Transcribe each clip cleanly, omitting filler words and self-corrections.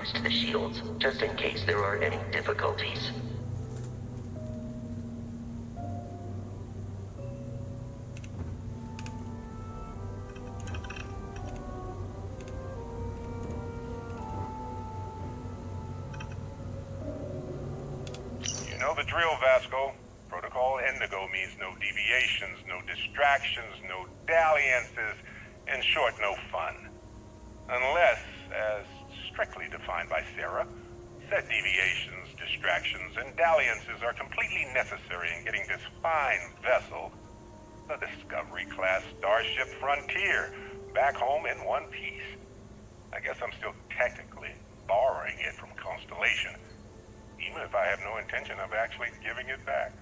wires to the shields, just in case there are any difficulties. You know the drill, Vasco. Protocol Indigo means no deviations, no distractions, no dalliances, in short, no fun. Unless, as strictly defined by Sarah, said deviations, distractions, and dalliances are completely necessary in getting this fine vessel, the Discovery-class Starship Frontier, back home in one piece. I guess I'm still technically borrowing it from Constellation, even if I have no intention of actually giving it back.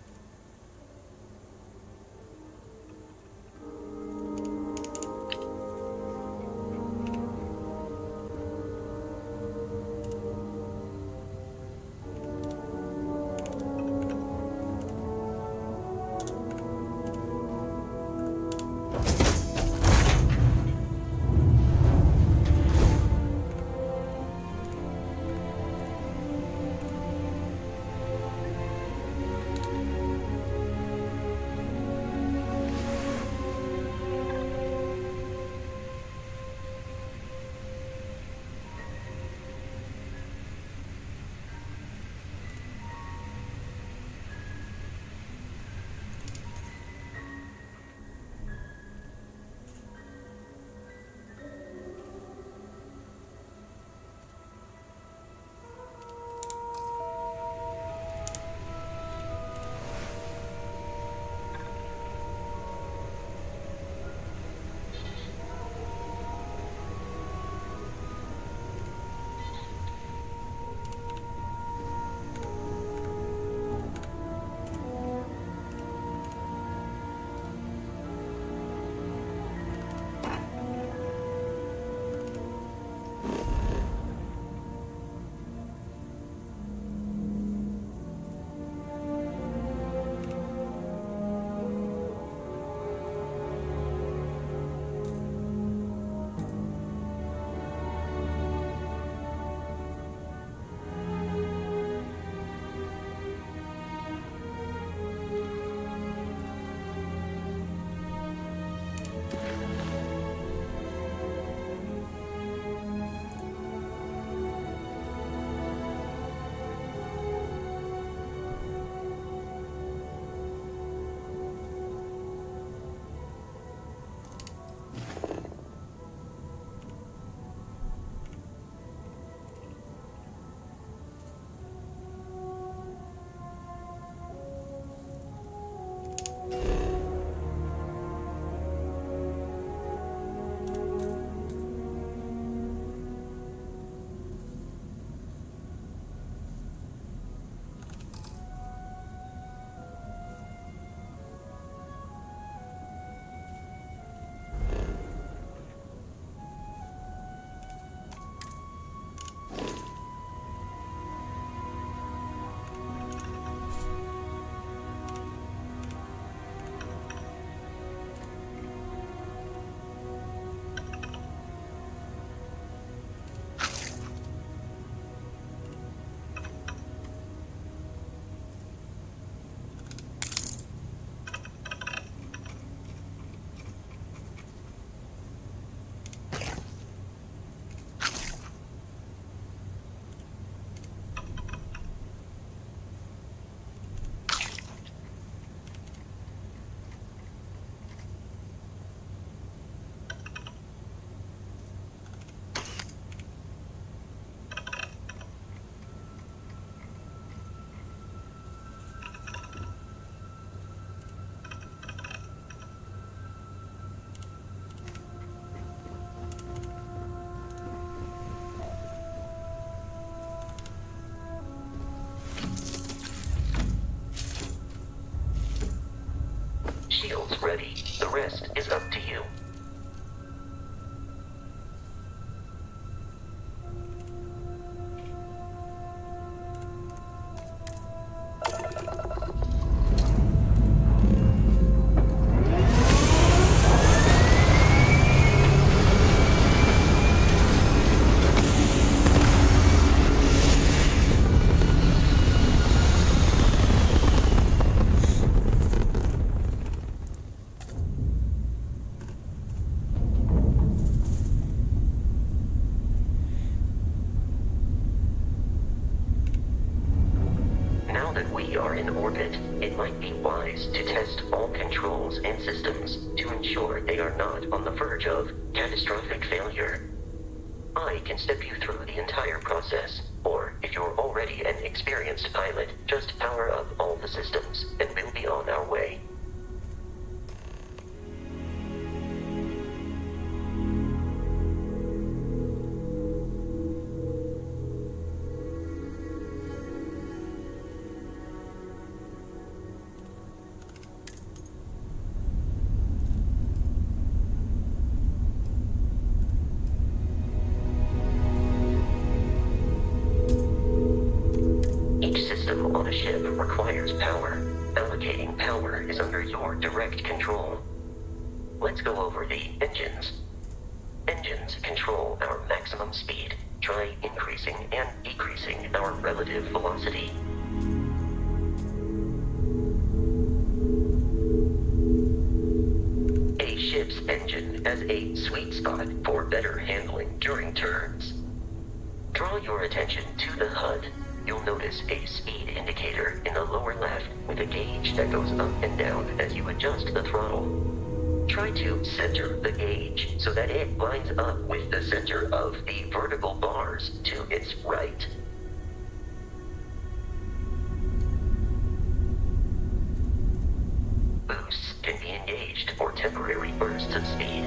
Shields ready. The rest is up to you. that we are in orbit, it might be wise to test all controls and systems to ensure they are not on the verge of catastrophic failure. I can step you through the entire process, or if you're already an experienced pilot, just power up all the systems, and we'll be on our way. Each system on a ship requires power. Allocating power is under your direct control. Let's go over the engines. Engines control our maximum speed. Try increasing and decreasing our relative velocity. A ship's engine has a sweet spot for better handling during turns. Draw your attention to the HUD. You'll notice a speed indicator in the lower left with a gauge that goes up and down as you adjust the throttle. Try to center the gauge so that it lines up with the center of the vertical bars to its right. Boosts can be engaged for temporary bursts of speed.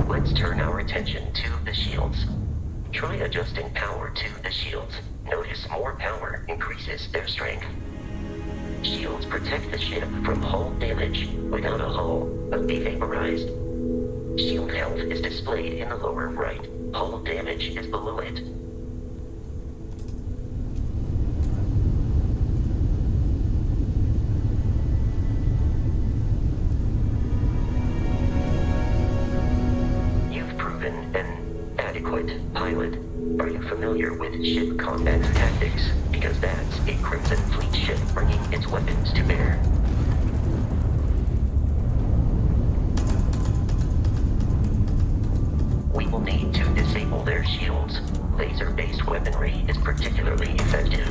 Let's turn our attention to the shields. Try adjusting power to the shields. Notice more power increases their strength. Shields protect the ship from hull damage. Without a hull, but be vaporized. Shield health is displayed in the lower right. Hull damage is below it. An adequate pilot. Are you familiar with ship combat tactics? Because that's a Crimson Fleet ship bringing its weapons to bear. We will need to disable their shields. Laser-based weaponry is particularly effective.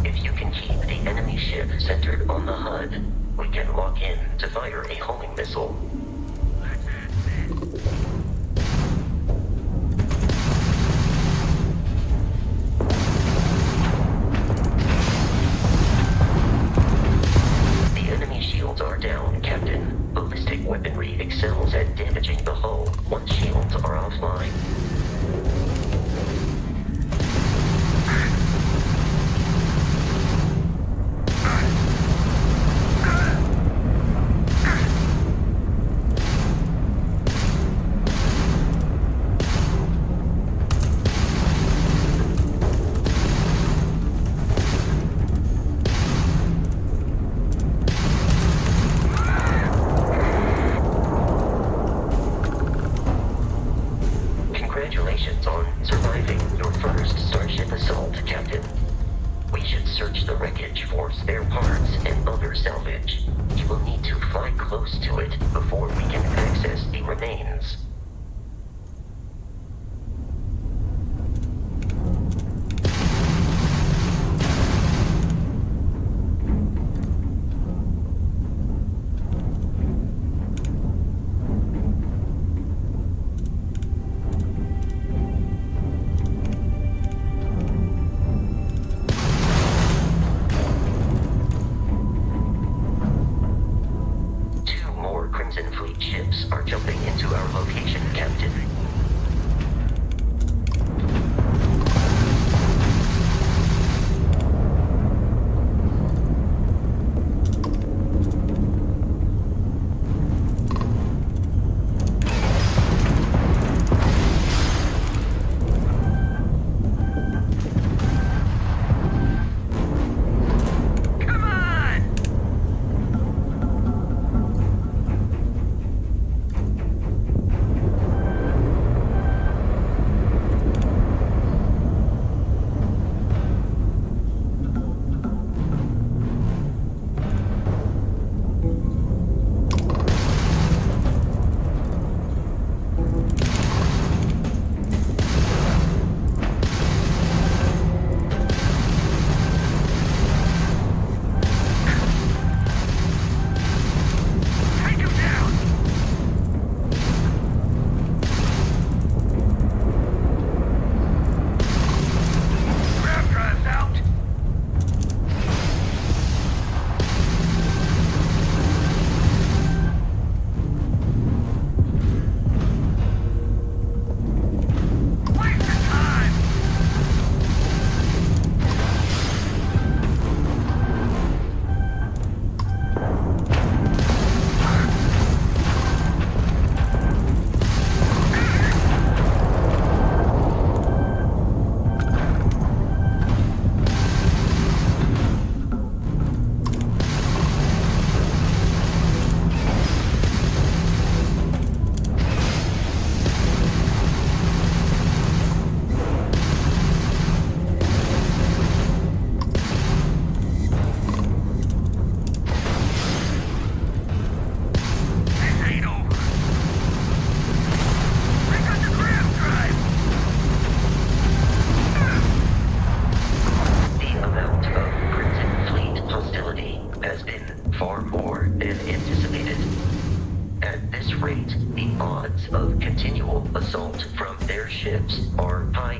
If you can keep the enemy ship centered on the HUD, we can lock in to fire a homing missile. The enemy shields are down, Captain. Ballistic weaponry excels at damaging the hull once shields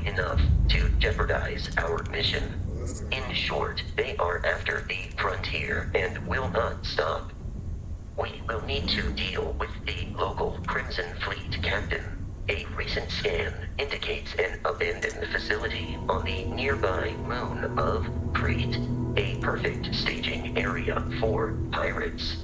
enough to jeopardize our mission. In short, they are after the frontier and will not stop. We will need to deal with the local Crimson Fleet captain. A recent scan indicates an abandoned facility on the nearby moon of Crete, a perfect staging area for pirates.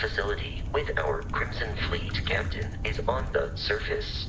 facility with our Crimson Fleet captain is on the surface.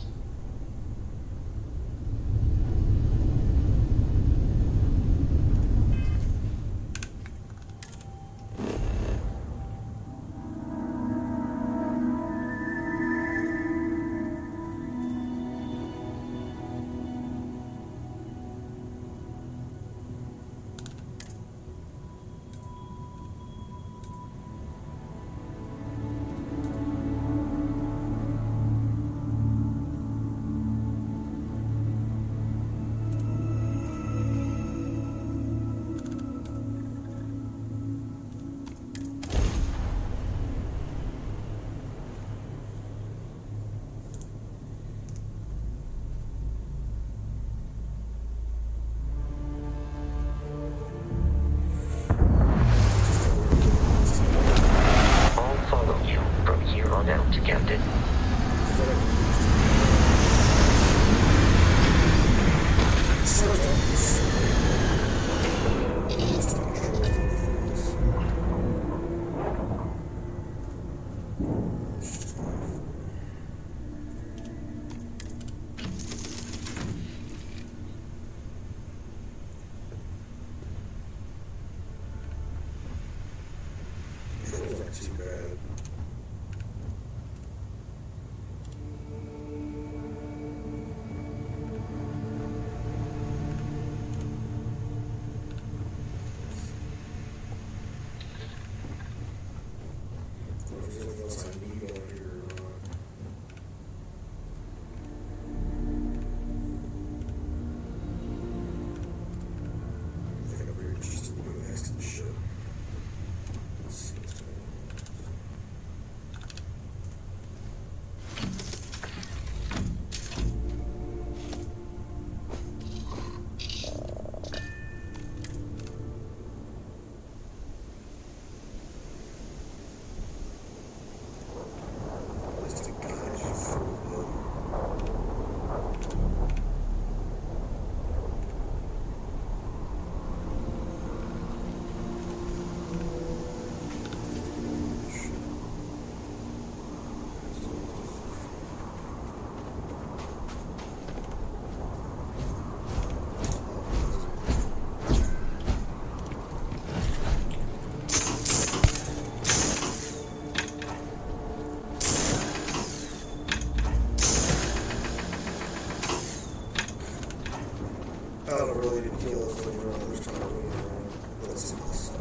I don't really need to kill those later on. There's time to wait around. Let's see this.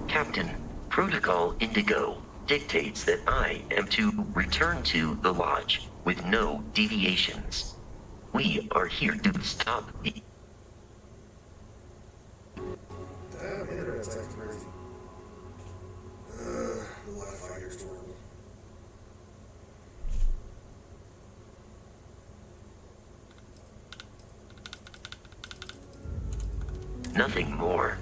Captain, Protocol Indigo dictates that I am to return to the lodge with no deviations. We are here to stop the... Damn, the internet's acting crazy. The Wi-Fi here's horrible. Nothing more.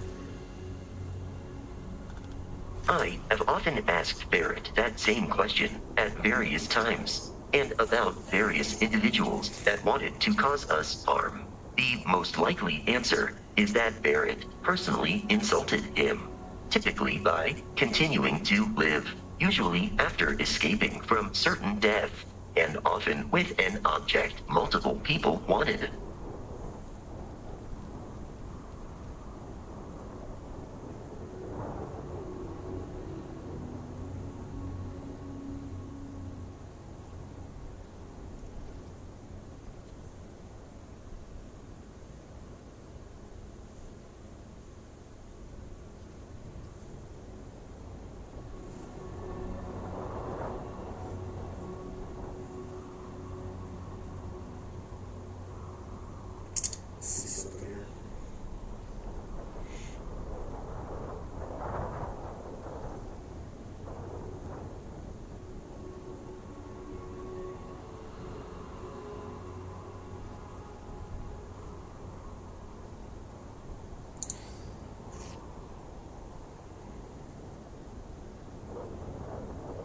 I have often asked Barrett that same question at various times, and about various individuals that wanted to cause us harm. The most likely answer is that Barrett personally insulted him, typically by continuing to live, usually after escaping from certain death, and often with an object multiple people wanted. See something here.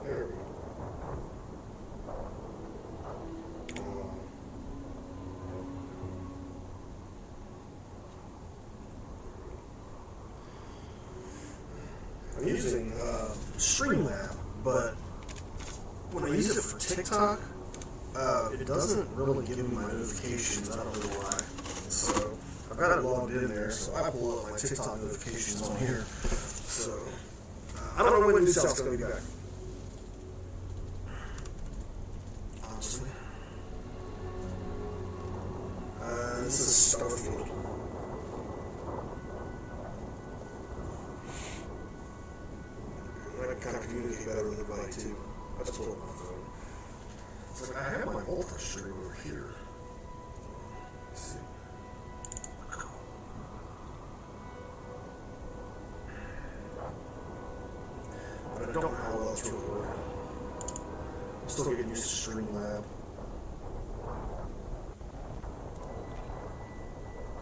There we go. I'm using Streamlab, but when I use it for TikTok, it doesn't really give me my notifications. I don't know why. So I've got it logged in there, so I pull up my TikTok notifications on here. So I don't know when New South's going to be back. Honestly. This is Starfield. I kind of communicate better with everybody too. I just pull up my phone. It's like I have my Ultra stream over here. Let's see. But I don't know how well it's really working. I'm still getting used to Streamlab.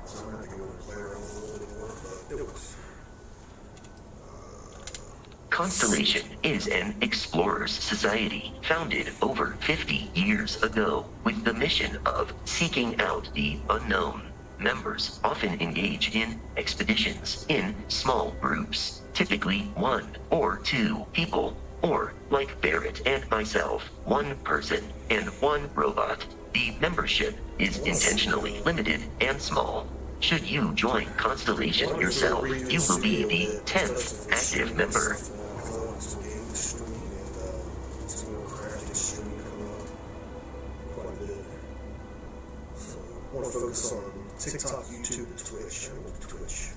So I'm going to have to go and play around with it a little bit more, but it works. Constellation is an explorers society founded over 50 years ago with the mission of seeking out the unknown. Members often engage in expeditions in small groups, typically 1 or 2 people, or, like Barrett and myself, 1 person and 1 robot. The membership is intentionally limited and small. Should you join Constellation yourself, you will be the 10th active member. I want to focus on TikTok, YouTube, and Twitch.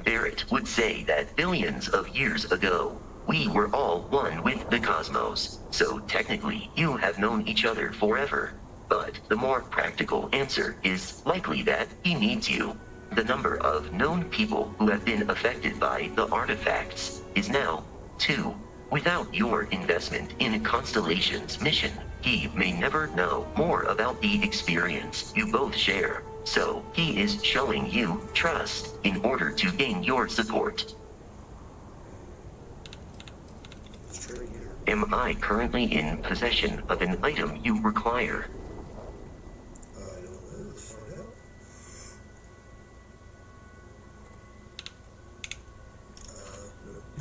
Barrett would say that billions of years ago, we were all one with the cosmos, so technically you have known each other forever. But the more practical answer is likely that he needs you. The number of known people who have been affected by the artifacts is now 2. Without your investment in Constellation's mission, he may never know more about the experience you both share. So he is showing you trust in order to gain your support. Am I currently in possession of an item you require?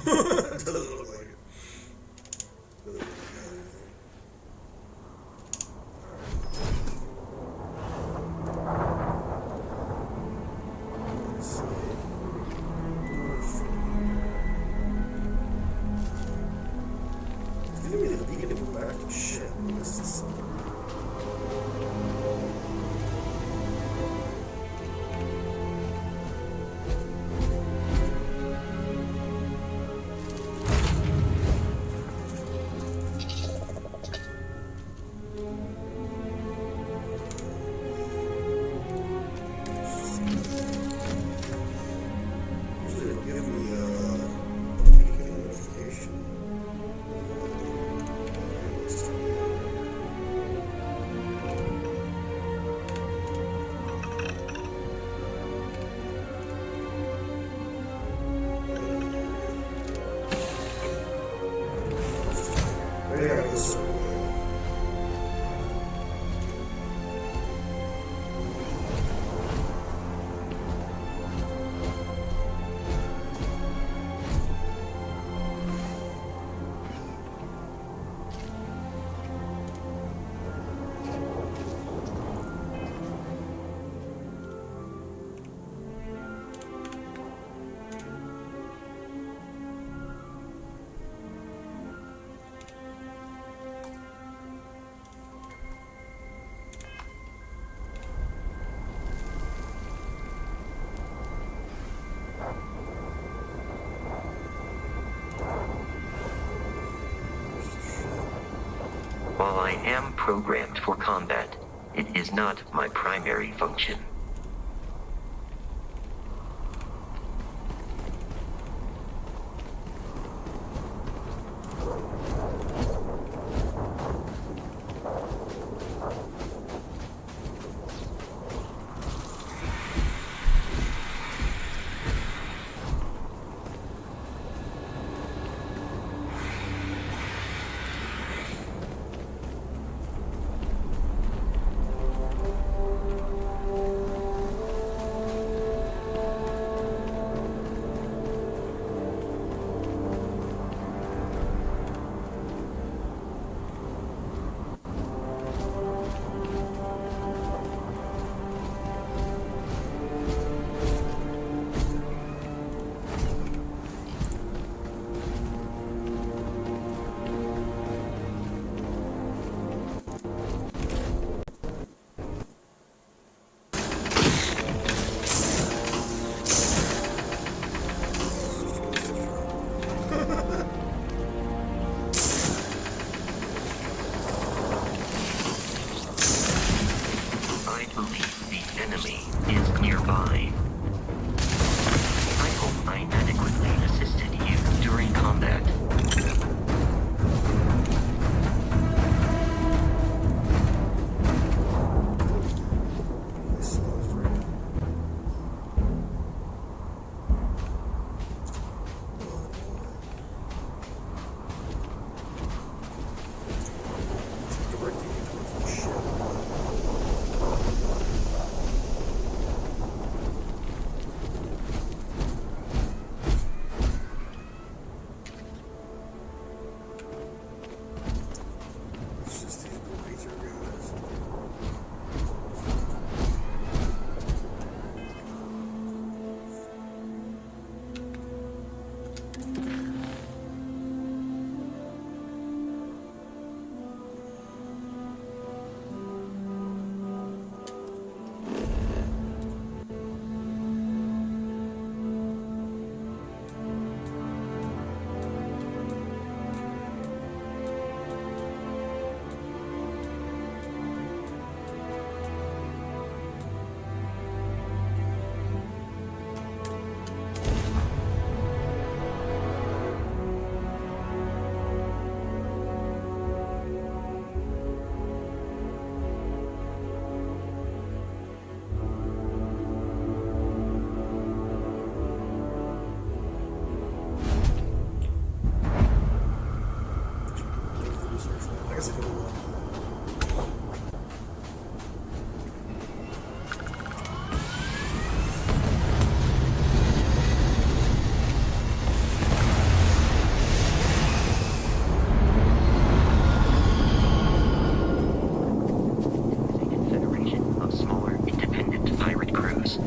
Doesn't look like it. Give me the beacon and go back. Shit, this is something. am programmed for combat. It is not my primary function. I believe the enemy is nearby. I hope I adequately assisted you during combat.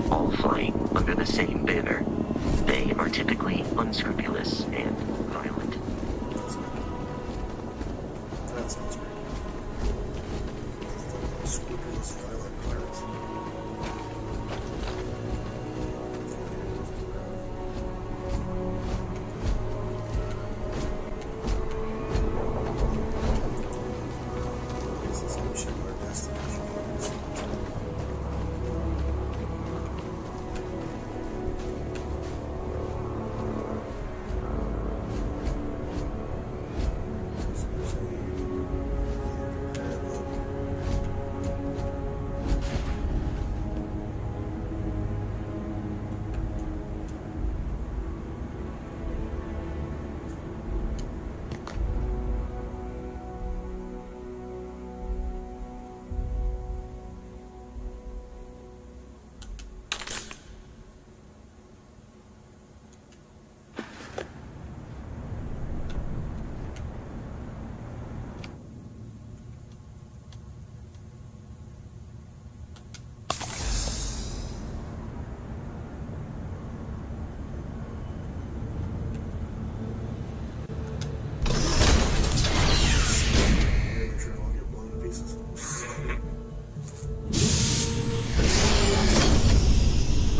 All flying under the same banner. They are typically unscrupulous and violent. That sounds great. Scrupulous, violent pirates. It's the same shit our destination is.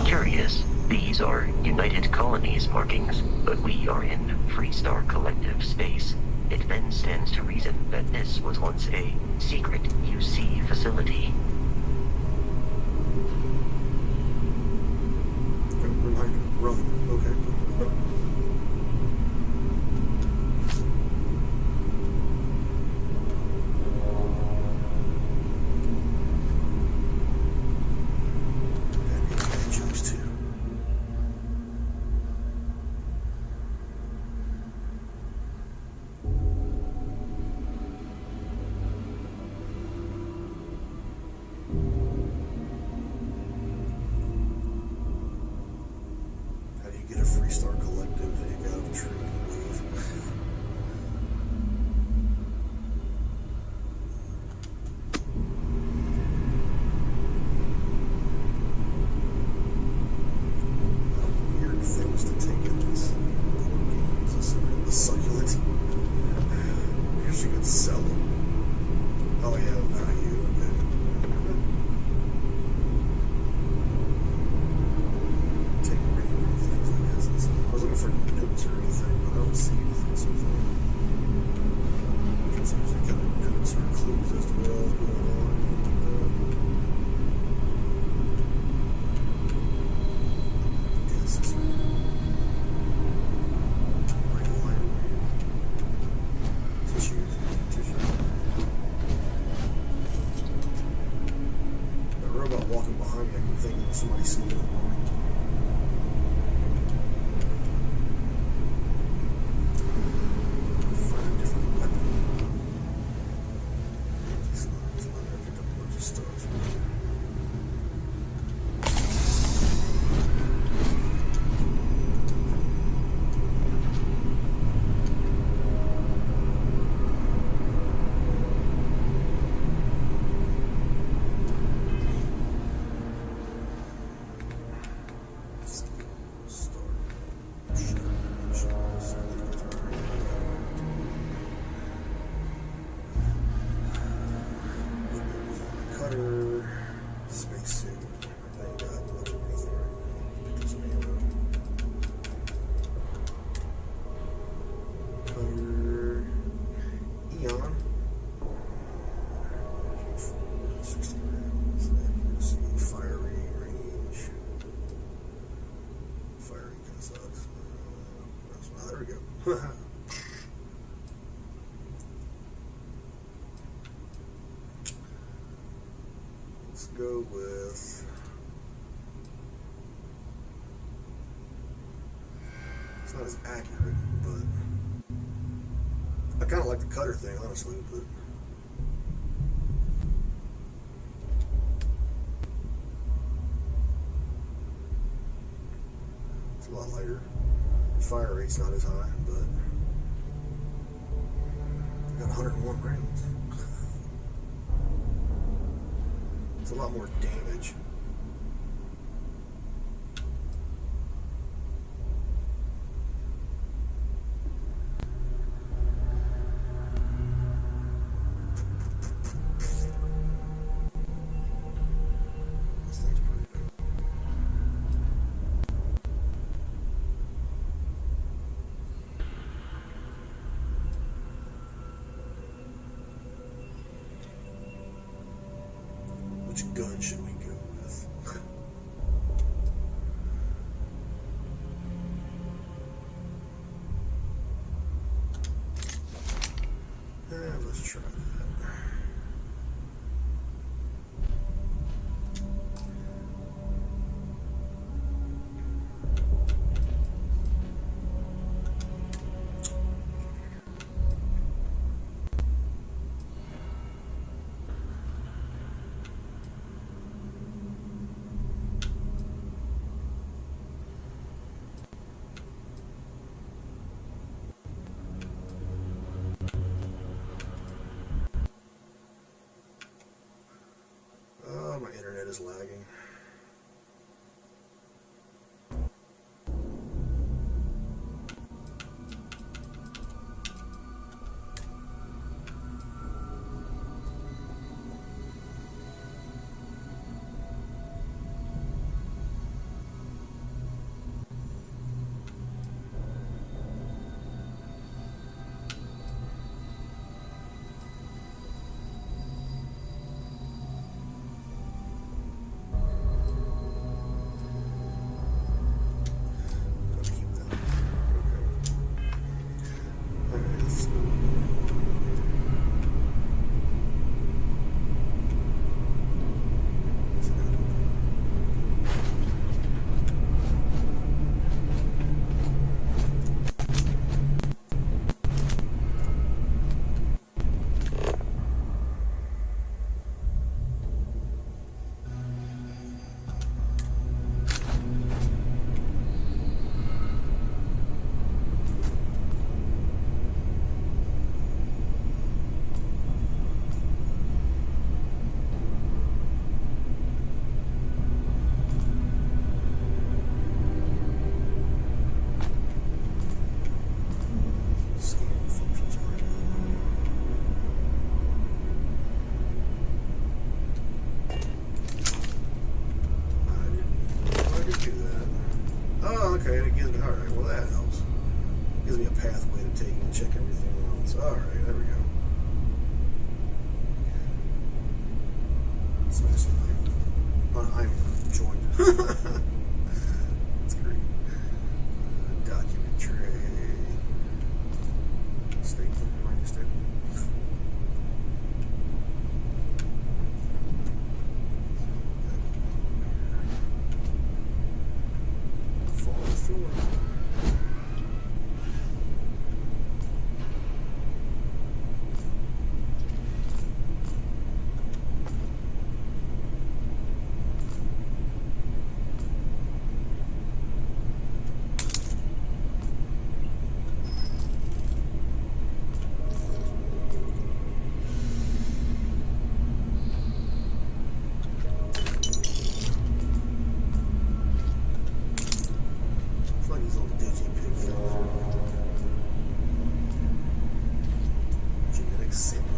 Curious, these are United Colonies markings, but we are in Freestar Collective space. It then stands to reason that this was once a secret UC facility. Reminder, run. Okay. Get a Freestar Collective, hang out of a tree, and leave. Weird things to take in these board games. The succulent. I guess you could sell them. Oh yeah, value. I was looking for notes or anything, but I don't see anything so far. Just any kind of notes or clues as to what else is going on. Guess this one. Tissues. That robot walking behind me, I keep thinking somebody's seen it. Spacesuit. I ain't got much of anything right now because of ammo. Cutter. Eon. 60 rounds. Let's see. Firing range. Firing kind of sucks. There we go. Let's go with. It's not as accurate, but I kind of like the cutter thing, honestly. But it's a lot lighter. Fire rate's not as high, but I got 101 rounds. It's a lot more damage. This thing's pretty dope. Which gun should we go with? Let's try that. My internet is lagging. taking and check everything else. Alright, there we go. Smash the light. Oh, no, I'm joined. That's great. Document tray. Staple. Minus staple. Follow through. It's like these little digi-pig things. Genetic sampling.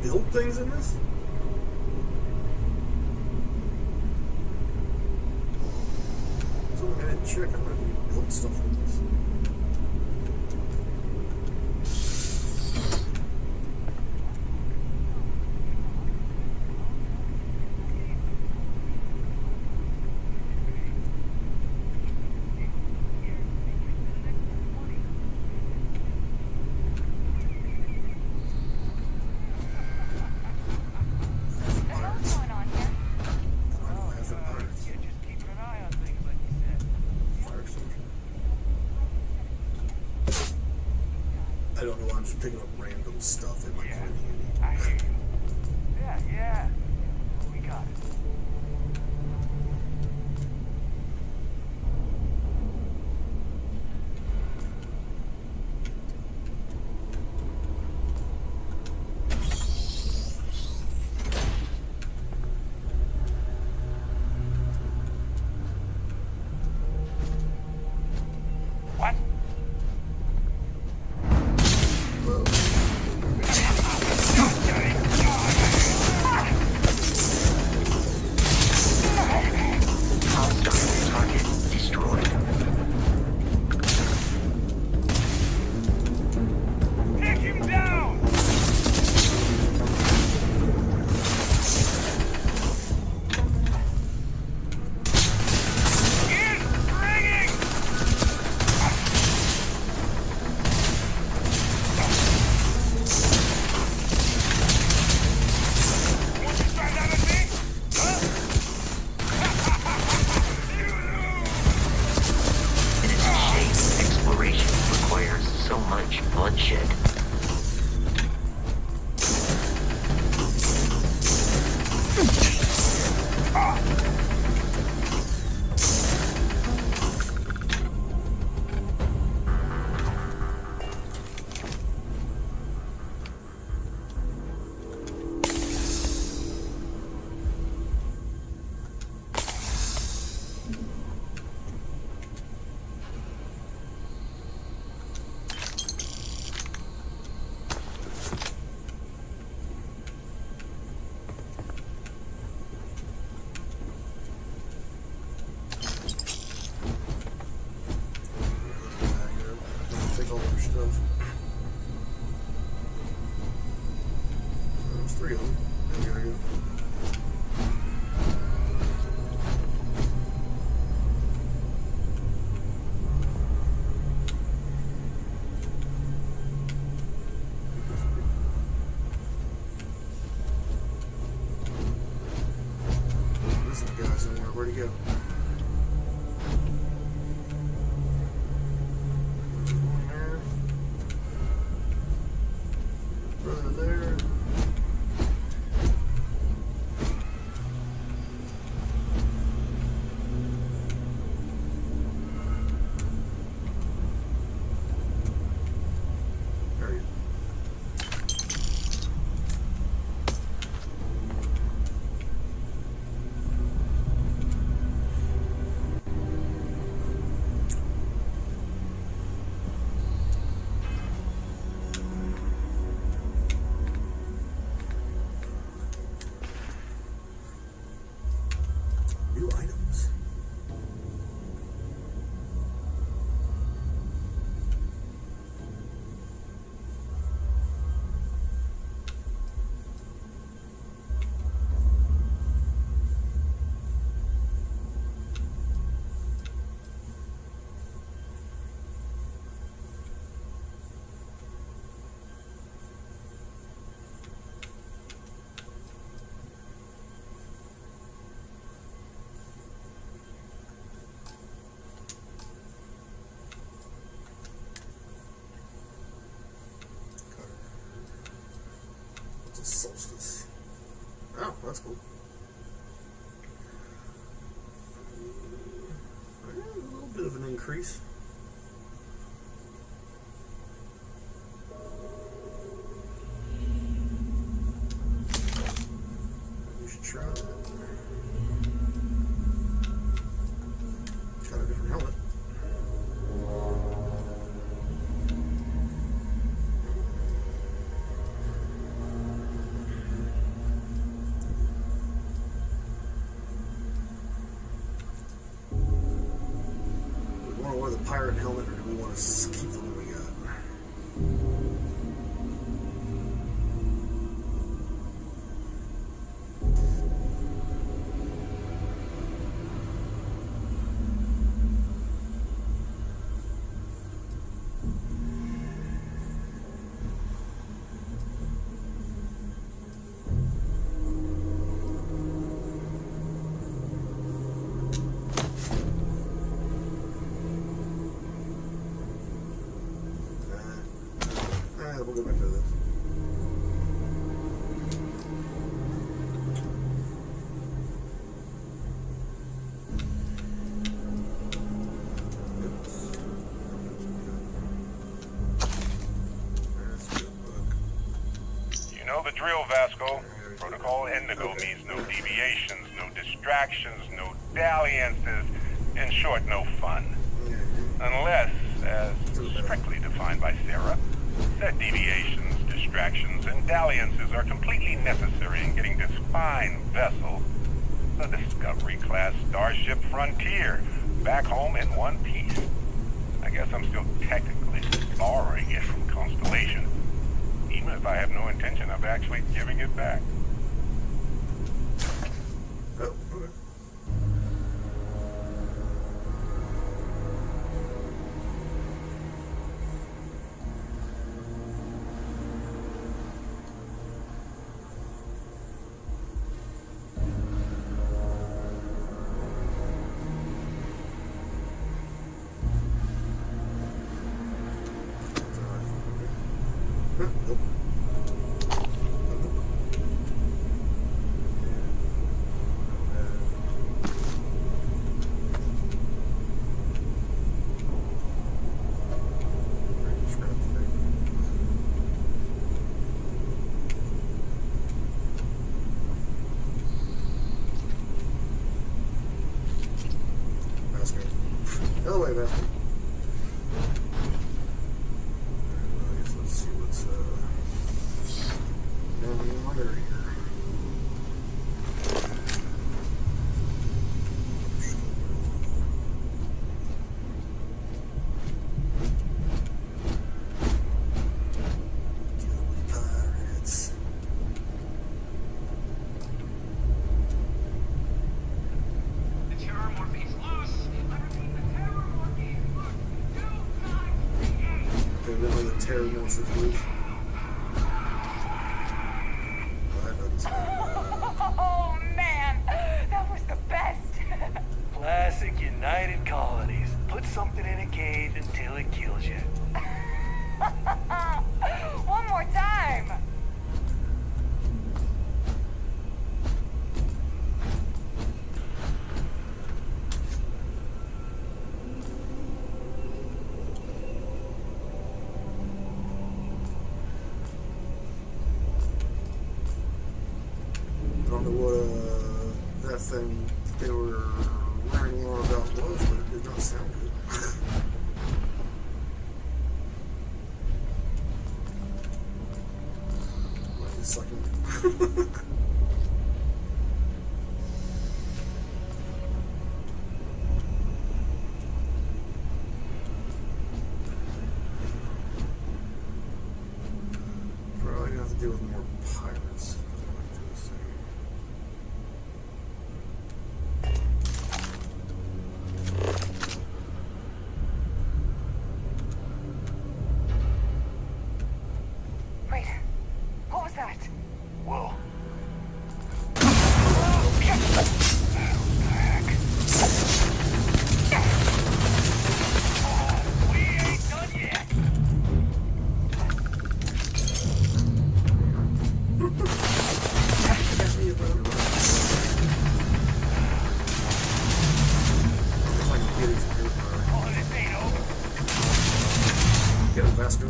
Build things in this? Something I didn't check. I don't know if you can build stuff in this. I don't know why I'm just picking up random stuff in my handy. I hear you. Yeah. We got it. What? Whoa. There's 3 of them. There we go. This guy somewhere. Where'd he go? New items. It's a solstice. Oh, that's cool. A little bit of an increase. We should try that. Got a different helmet. Wear the pirate helmet, or do we want to keep the one we got? We'll go back to this. You know the drill, Vasco. Protocol Indigo means no deviations, no distractions, no dalliances, in short, no fun. Unless, as strictly defined by Sarah, said deviations, distractions, and dalliances are completely necessary in getting this fine vessel, the Discovery-class Starship Frontier, back home in one piece. I guess I'm still technically borrowing it from Constellation, even if I have no intention of actually giving it back. Oh, okay. Nope. sensitive. That doesn't sound Oh man, that was the best. Classic United Colonies. Put something in a cage until it kills you. One more time. I don't know what that thing they were writing on about was, but it did not sound good. Might be sucking. Probably gonna have to deal with more pirates. Like this. Wait, what was that? Whoa. We ain't done yet. It's like getting some good power. Oh, this ain't over. Get him, Vasco.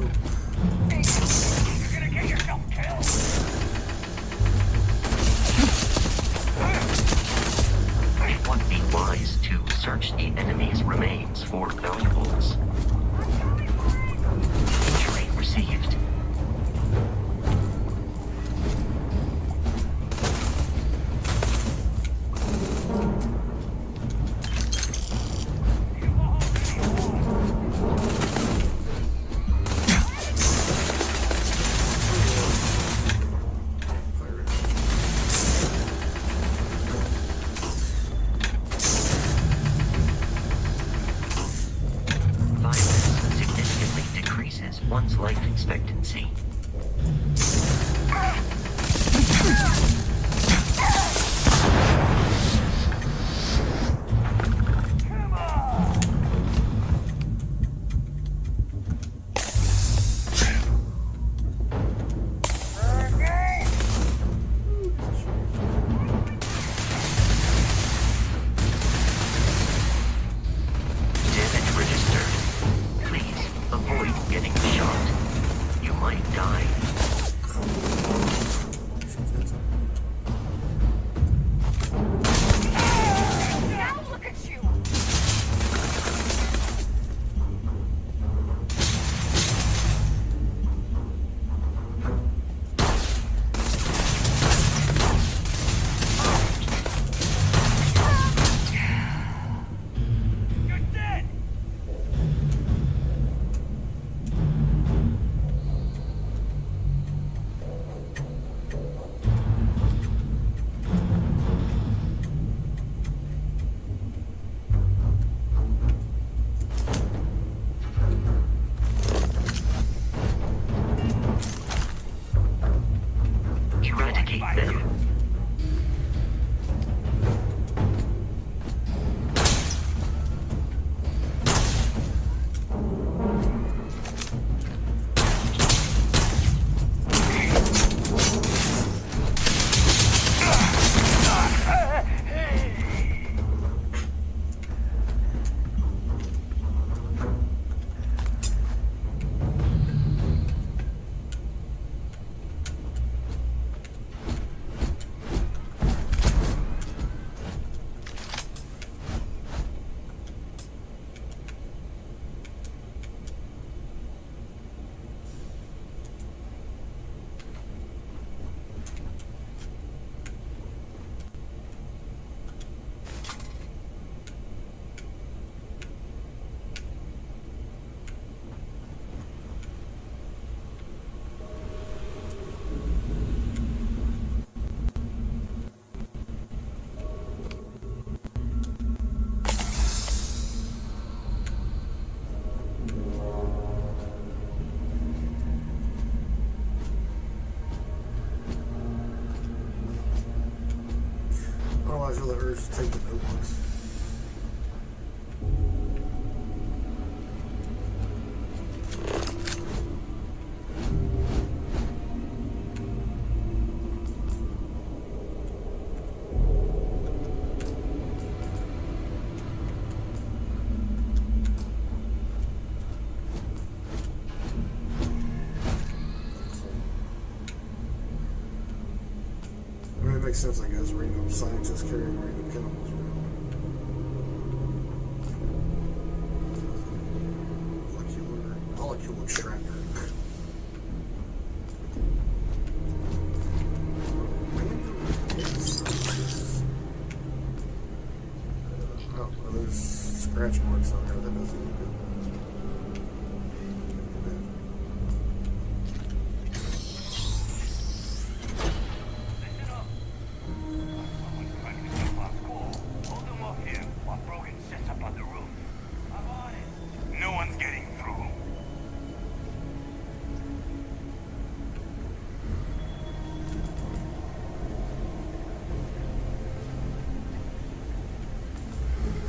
You're gonna get yourself killed. It would be wise to search the enemy's remains for valuables. Injury received. Pirate. Violence significantly decreases one's life expectancy. Come on. Okay. Damage registered. Please avoid getting shot. You might die. Now look at you. You're dead. Eradicate them. I feel the urge to take the notebooks. It makes sense, I guess. Random scientists carrying random chemicals around. Molecule extractor. Oh, well, there's scratch marks on there. That doesn't look good. No one's getting through.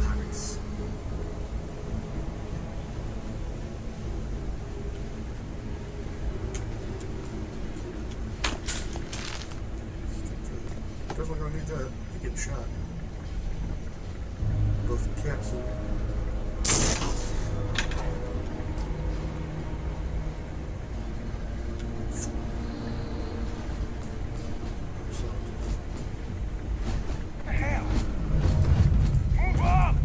Pirates. Definitely gonna need that. You get shot. Both the caps and What the hell? Move up!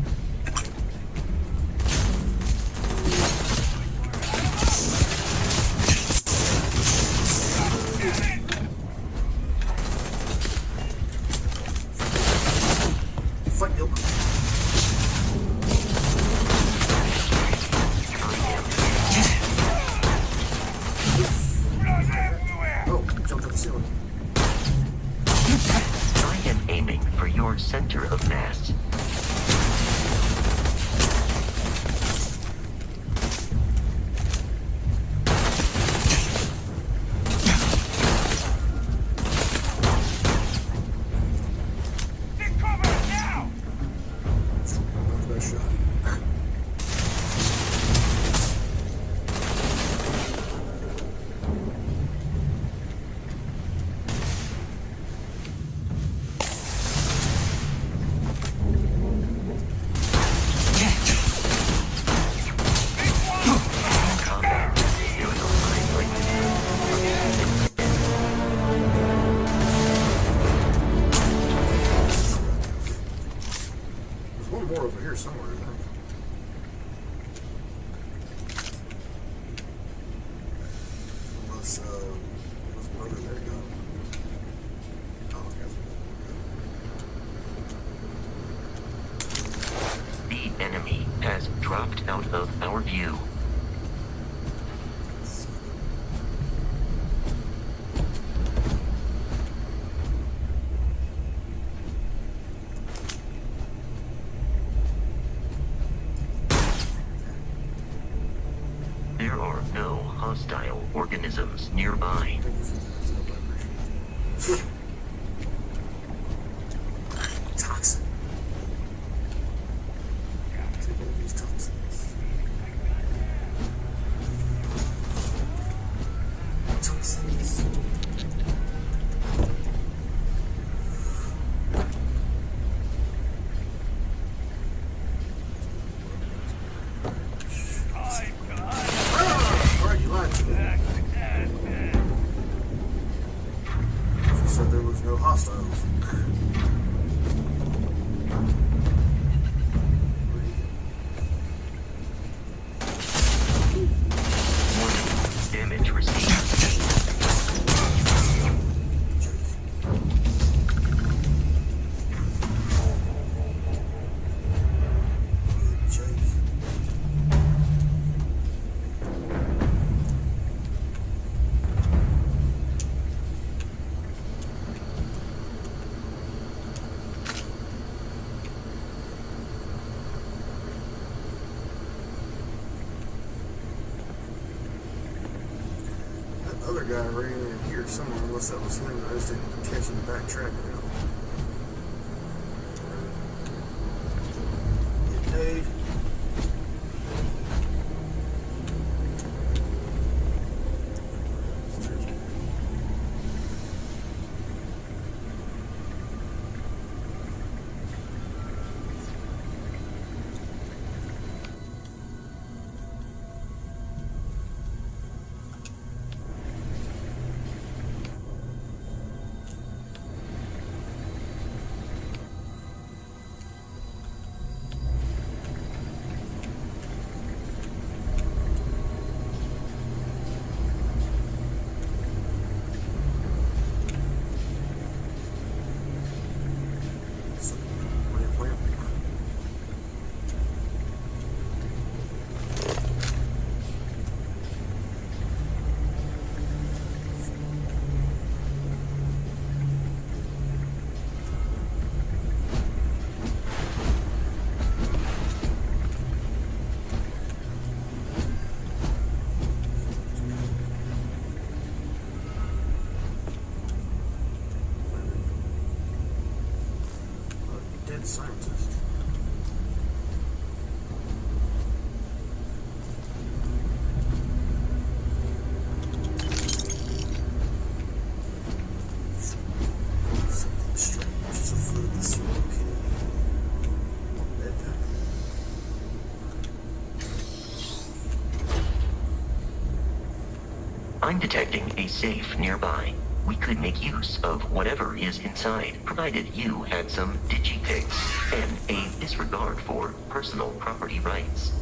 fight you. Blood everywhere! Oh, jumped up the ceiling. Try and aiming for your center of mass. Get cover now! Not the best shot. Combat is a fine line. There's one more over here somewhere, I think. Unless, oh, there you go. Oh, okay. The enemy has dropped out of our view. There are no hostile organisms nearby. Thank you for the heads up, I appreciate it. Toxin. Take one of these toxins. Toxins. Alright, you lied to me. She said there was no hostiles. Damage received. Other guy ran in here somewhere, unless that was him. I just didn't catch him backtracking. mad scientist. Something strange is afoot this located. Bedtime. I'm detecting a safe nearby. We could make use of whatever is inside, provided you had some digipics and a disregard for personal property rights.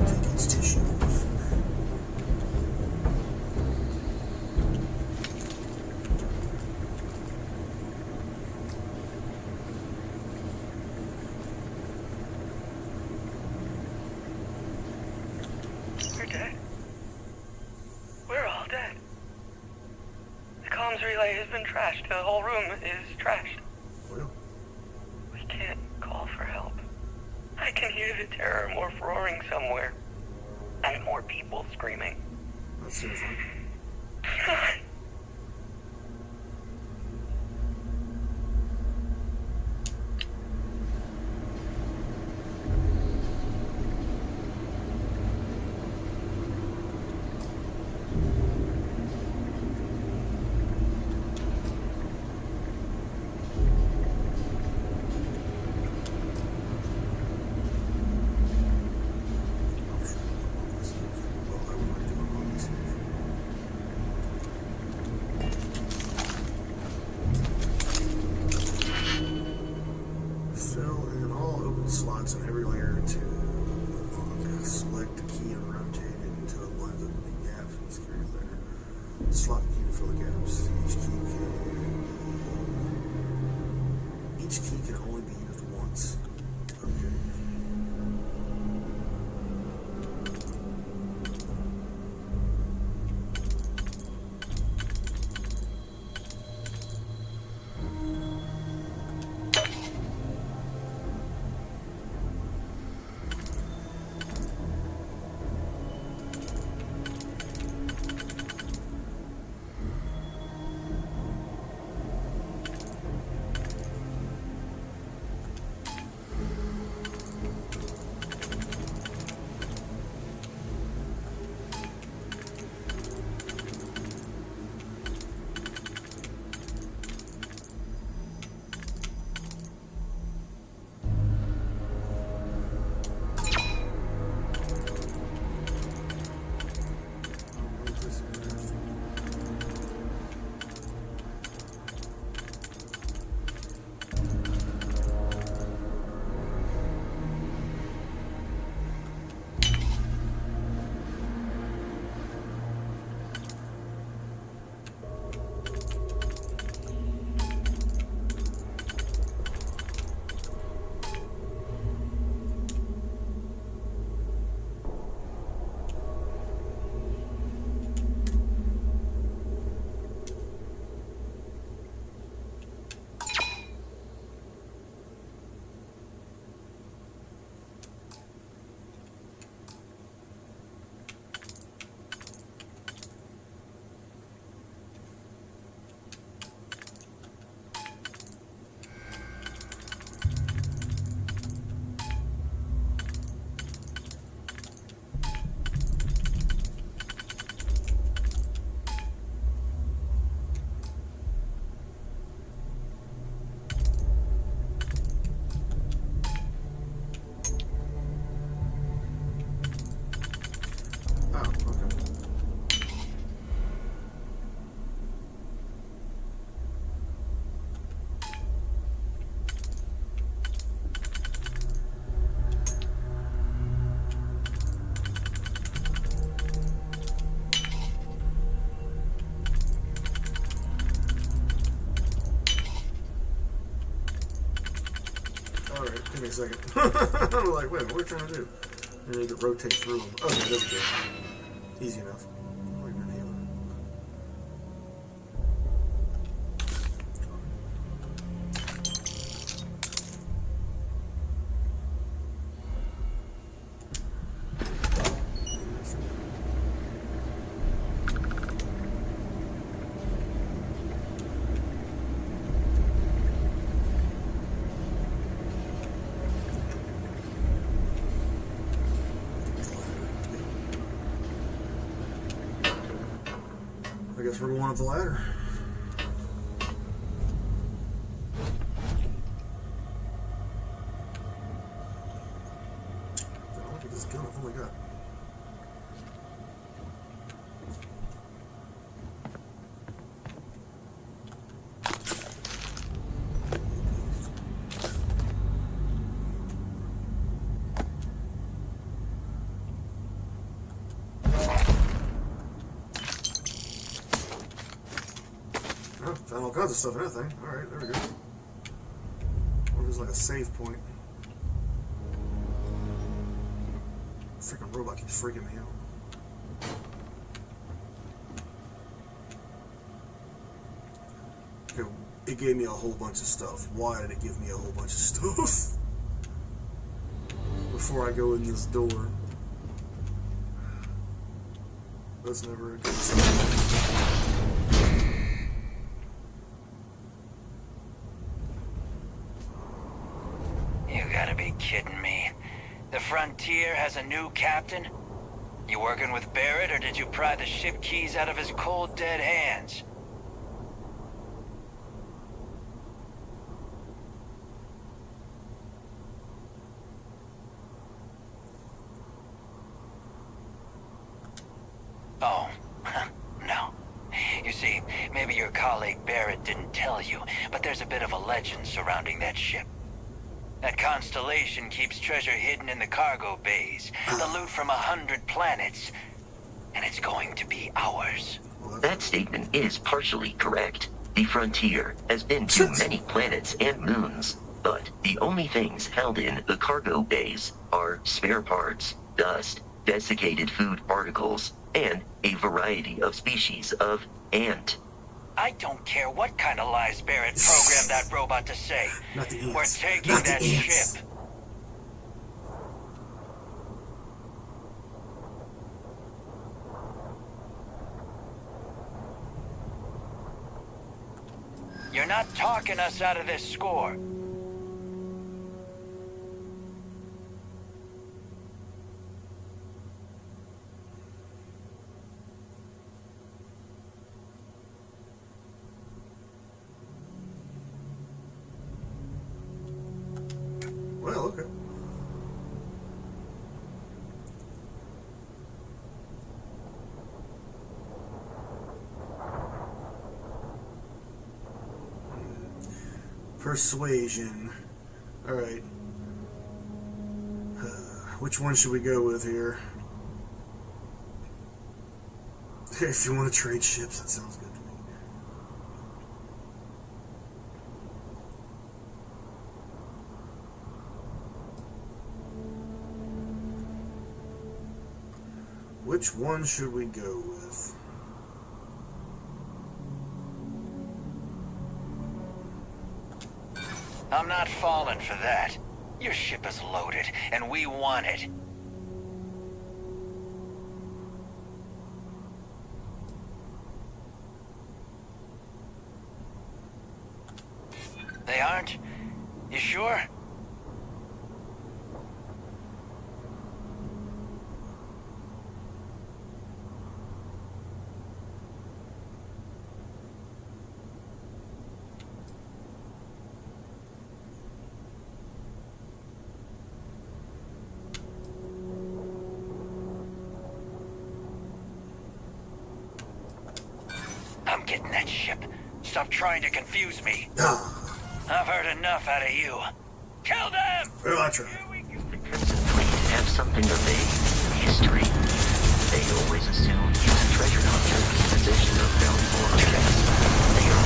Take its tissues. We're dead. We're all dead. The comms relay has been trashed. The whole room is trashed. Well, We can't call for help. I can hear the terror morph roaring somewhere. And more people screaming. that seems like. Well, I would like to go on this. Fill in all open slots in every layer to unlock. Select the key and rotate it until it lines up with the gaps in the security layer. Slot the key to fill the gaps. Each key can only be used once. Okay. Alright, give me a second. I'm like, wait, what are we trying to do? I need to rotate through them. Oh, there we go. Easy enough. Wait a minute. I guess we're going up the ladder. Look at this gun. Oh my god. Oh, found all kinds of stuff in that thing. Alright, there we go. Or there's like a save point. Freaking robot keeps freaking me out. Okay, it gave me a whole bunch of stuff. Why did it give me a whole bunch of stuff? Before I go in this door. That's never a good sign. You gotta be kidding me. The Frontier has a new captain? You working with Barrett, or did you pry the ship keys out of his cold, dead hands? Oh, no. You see, maybe your colleague Barrett didn't tell you, but there's a bit of a legend surrounding that ship. That constellation keeps treasure hidden in the cargo bays, the loot from 100 planets, and it's going to be ours. That statement is partially correct. The Frontier has been to many planets and moons, but the only things held in the cargo bays are spare parts, dust, desiccated food particles, and a variety of species of ant. I don't care what kind of lies Barrett programmed that robot to say. Not the ants. We're taking Not the that ants. ship. You're not talking us out of this score. Well, okay. Persuasion. Alright. Which one should we go with here? If you want to trade ships, that sounds good to me. Which one should we go with? I'm not falling for that. Your ship is loaded, and we want it. They aren't? You sure? I'm getting that ship. Stop trying to confuse me. Ah, I've heard enough out of you. Kill them! well, I tried. The Crimson Fleet have something of a history. They always assume he's a treasure hunter in possession of valuable objects. They are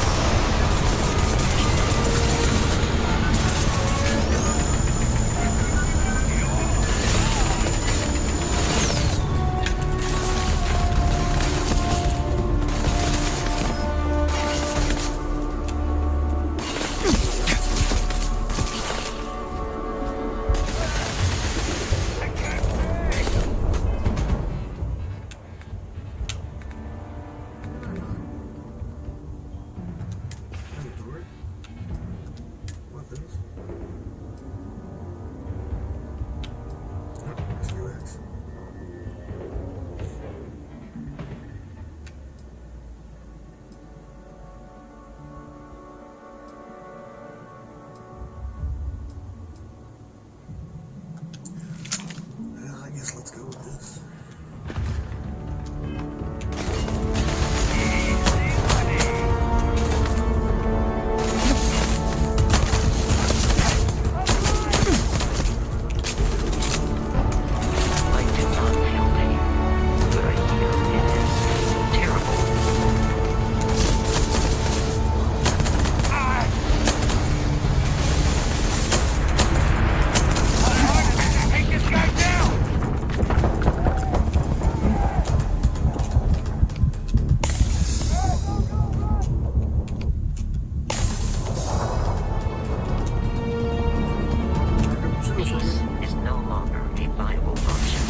let's go with this. I do not feel pain, but I hear it is terrible. Take this guy down! Peace is no longer a viable option.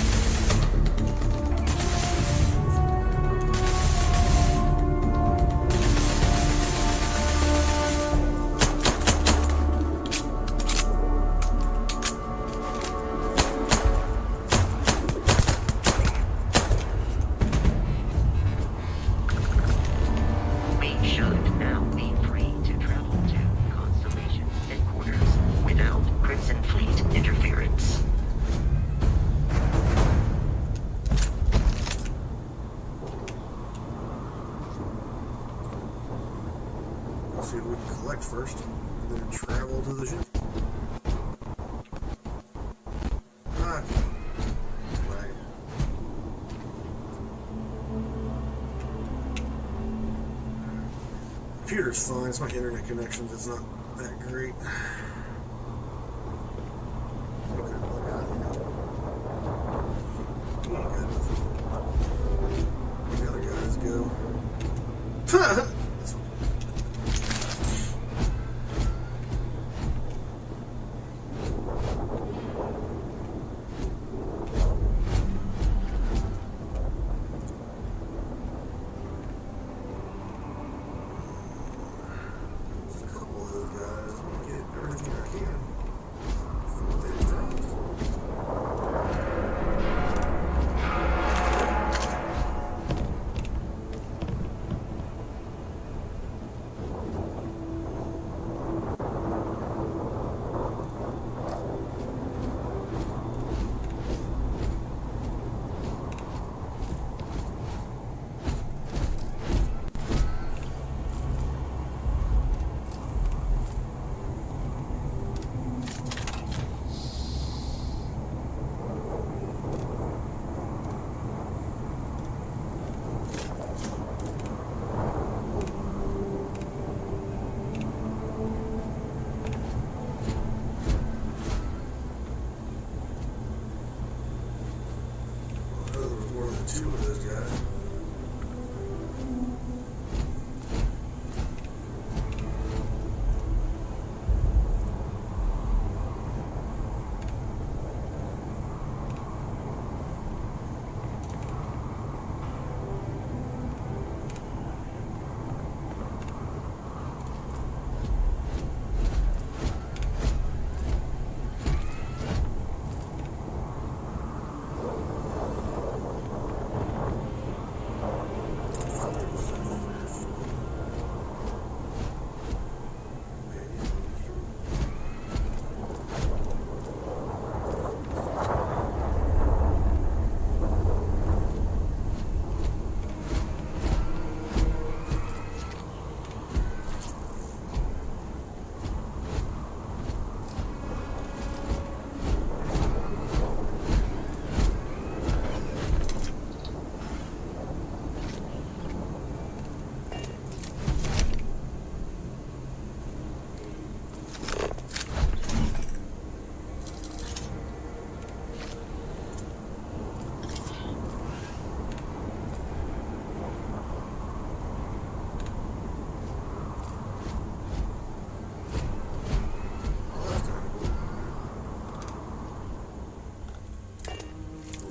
We should now be free to travel to Constellation headquarters without Crimson Fleet interference. I'll see what we can collect first, and then travel to the ship. Ah, right. Computer's fine, it's my internet connection that's not that great. Okay, well, I got it. We ain't got nothing. Where the other guys go? This one. Just a couple of those guys. Let me get everything I can from what they dropped. I know there was more than two of those guys.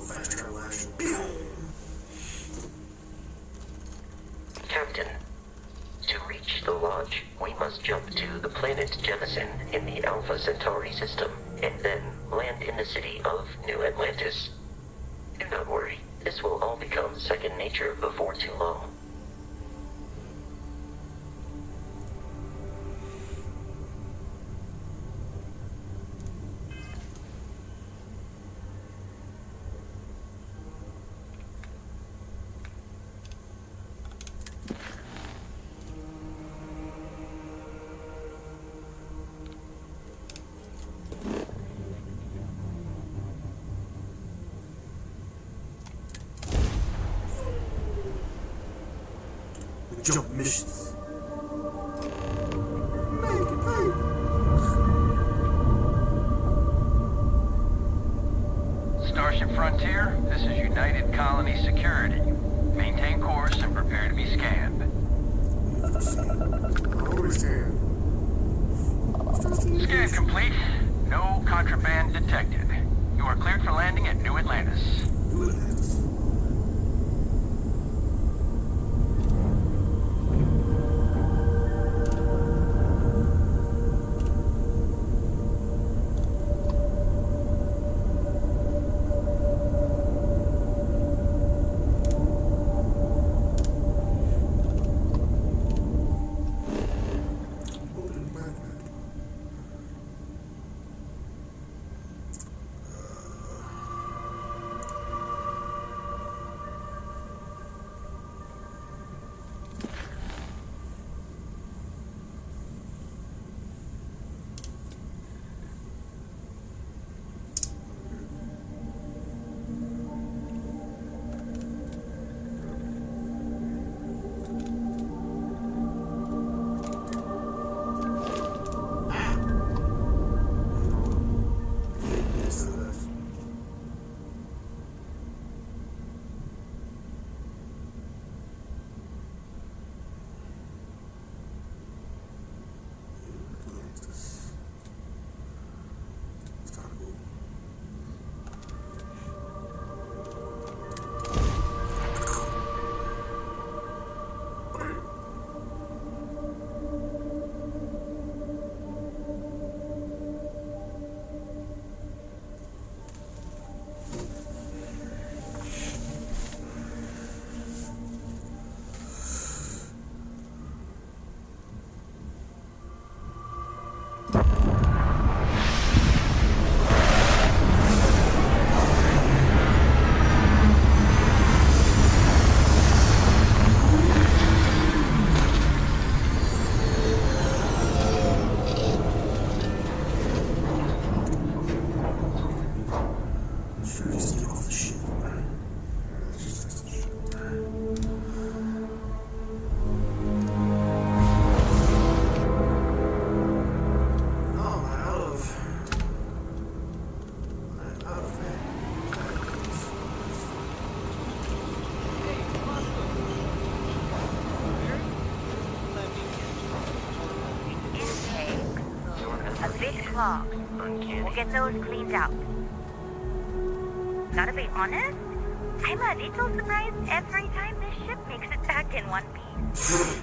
Fast travel action. Captain, to reach the lodge, we must jump to the planet Jemison in the Alpha Centauri system, and then land in the city of New Atlantis. Do not worry, this will all become second nature before too long. jump missions. Make it pay. Starship Frontier, this is United Colony Security. Maintain course and prepare to be scanned. Always can. Scan complete. No contraband detected. You are cleared for landing at New Atlantis. New Atlantis. We'll get those cleaned out. Gotta be honest, I'm a little surprised every time this ship makes it back in one piece.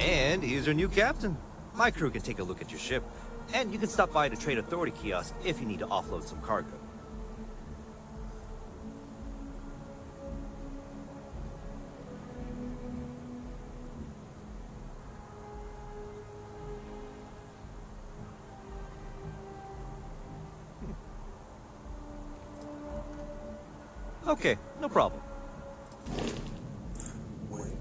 And here's our new captain. My crew can take a look at your ship, and you can stop by the Trade Authority kiosk if you need to offload some cargo. Okay, no problem. Wait.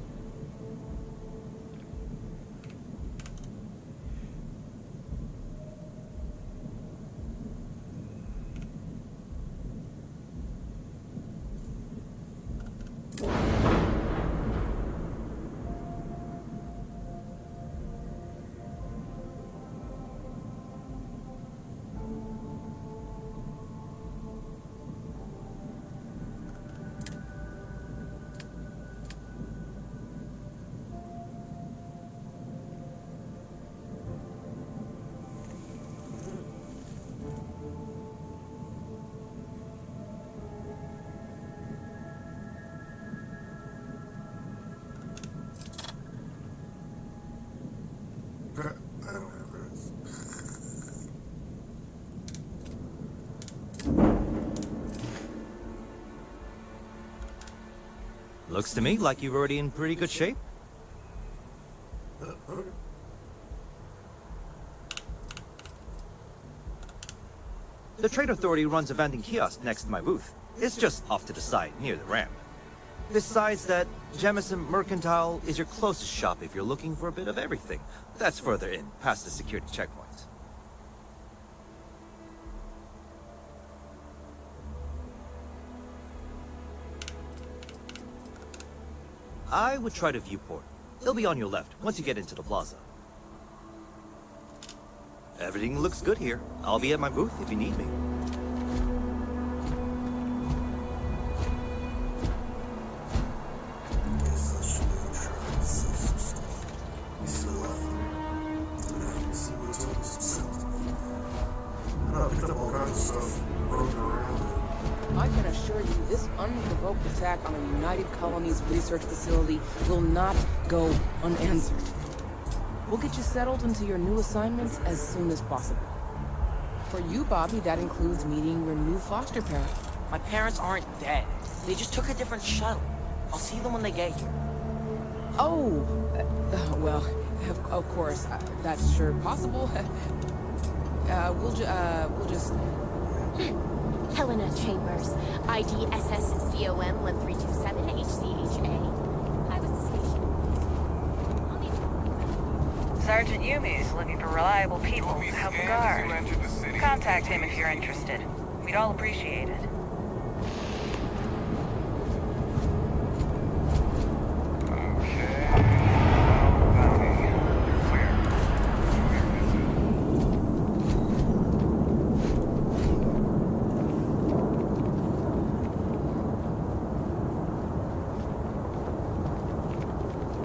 I don't have credits. Looks to me like you're already in pretty good shape. Okay. The Trade Authority runs a vending kiosk next to my booth. It's just off to the side, near the ramp. Besides that, Jemison Mercantile is your closest shop if you're looking for a bit of everything. That's further in, past the security checkpoints. I would try to viewport. It'll be on your left once you get into the plaza. Everything looks good here. I'll be at my booth if you need me. Guess I should go try and sell some stuff. You see the left there? Yeah, see what's up with some stuff. I know I picked up all kinds of stuff roaming around. I can assure you this unprovoked attack on a United Colonies research facility will not go unanswered. We'll get you settled into your new assignments as soon as possible. For you, Bobby, that includes meeting your new foster parent. My parents aren't dead. They just took a different shuttle. I'll see them when they get here. Oh, well, of course, that's sure possible. We'll just... Helena Chambers, ID SSCOM 1327 HCHA. I was the station. Sergeant Yumi is looking for reliable people to help the guard. Contact him if you're interested. We'd all appreciate it.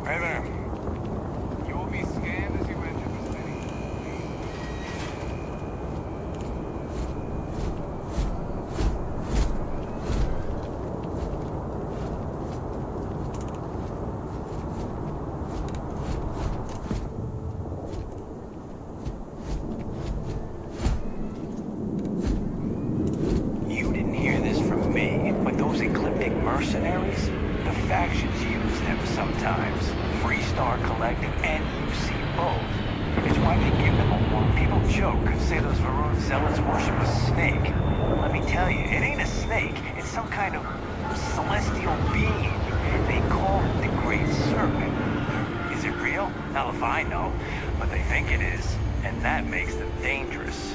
Hey there. You will be scanned as you enter the city. You didn't hear this from me, but those ecliptic mercenaries, the factions use them sometimes. Freestar Collective and UC both. It's why they give them a warm. People joke, say those Varun zealots worship a snake. Let me tell you, it ain't a snake. It's some kind of celestial being. They call it the Great Serpent. Is it real? Hell if I know. But they think it is. And that makes them dangerous.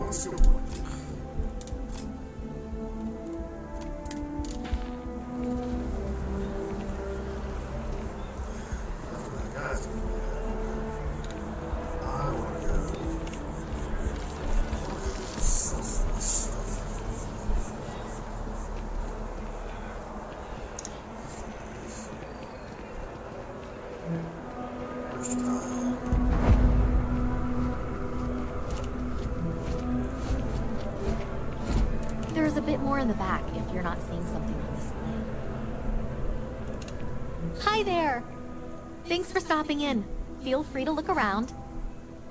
Let's go. There's a bit more in the back if you're not seeing something on display. Hi there! Thanks for stopping in. Feel free to look around.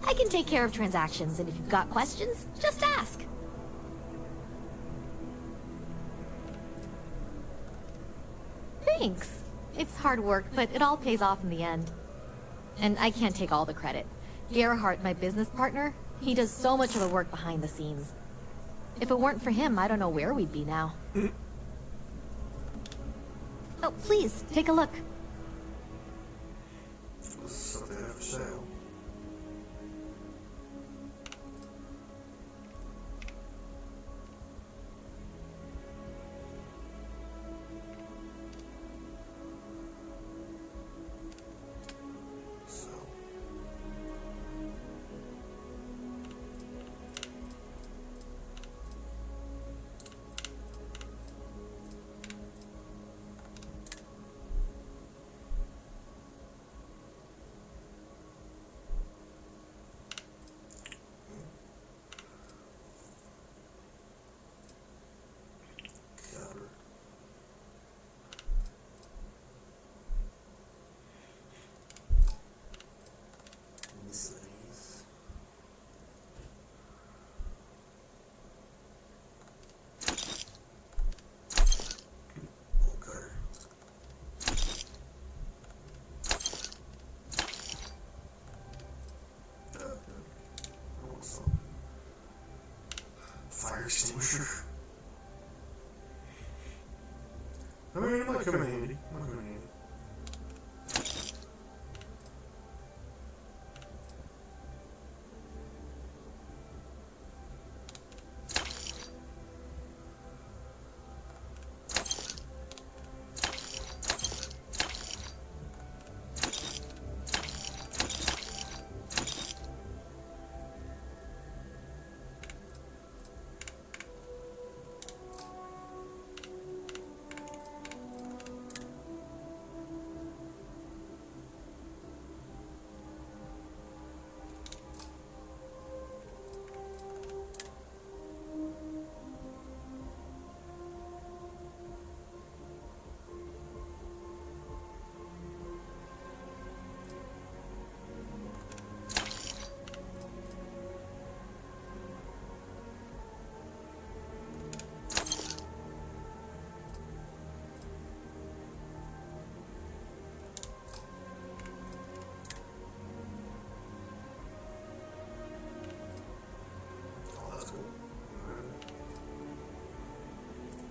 I can take care of transactions, and if you've got questions, just ask. Thanks. It's hard work, but it all pays off in the end. And I can't take all the credit. Gerhardt, my business partner, he does so much of the work behind the scenes. If it weren't for him, I don't know where we'd be now. Oh, please, take a look. This is something I have for sale. fire extinguisher. I mean, it might come in handy. It might come in handy.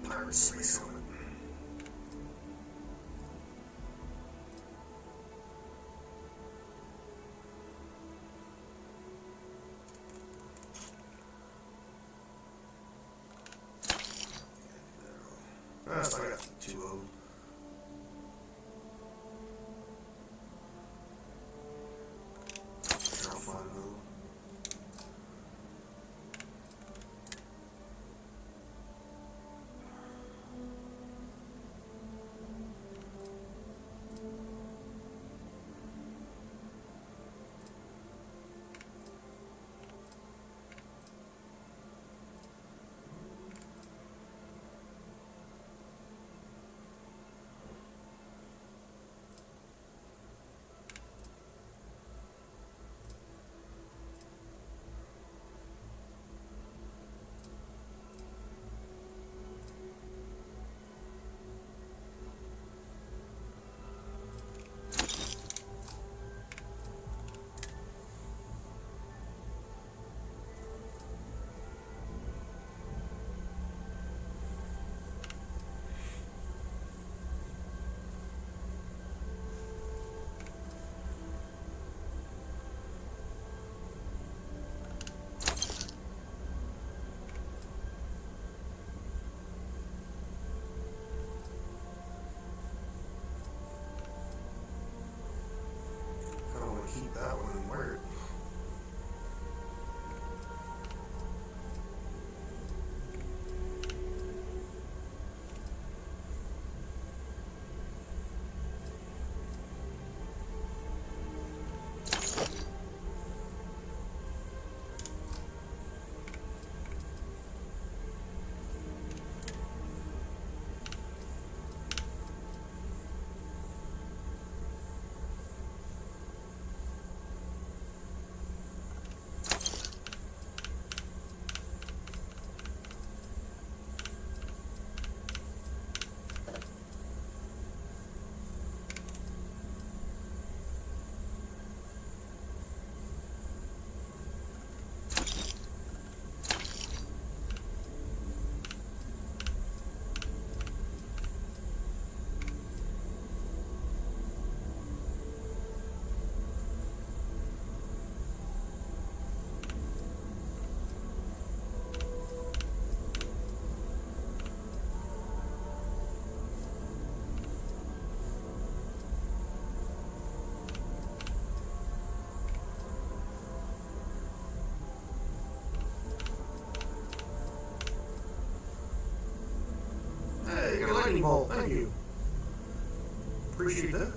Pirate space helmet. That's why I got 2 of them. Sure, I'll find another one. Keep that one and wear it. Hey, you got a lightning bolt. Thank you. Appreciate that.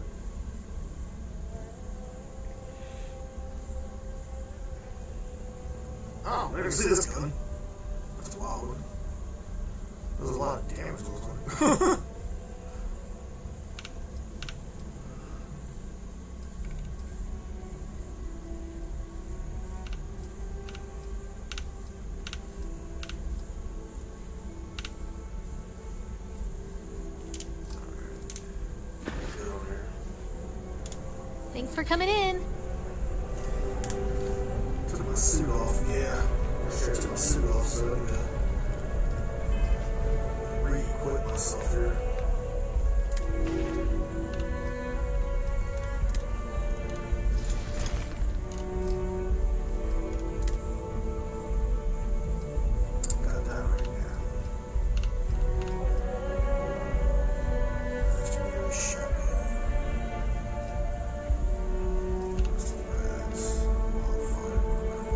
Oh, I didn't see this coming. That's a wild one. There's a lot of damage going on. Thanks for coming in. Took my suit off, yeah. I took my suit off, so yeah. myself here. Got that right now. Legendary shopping. Crystal bats. Wildfire crackle.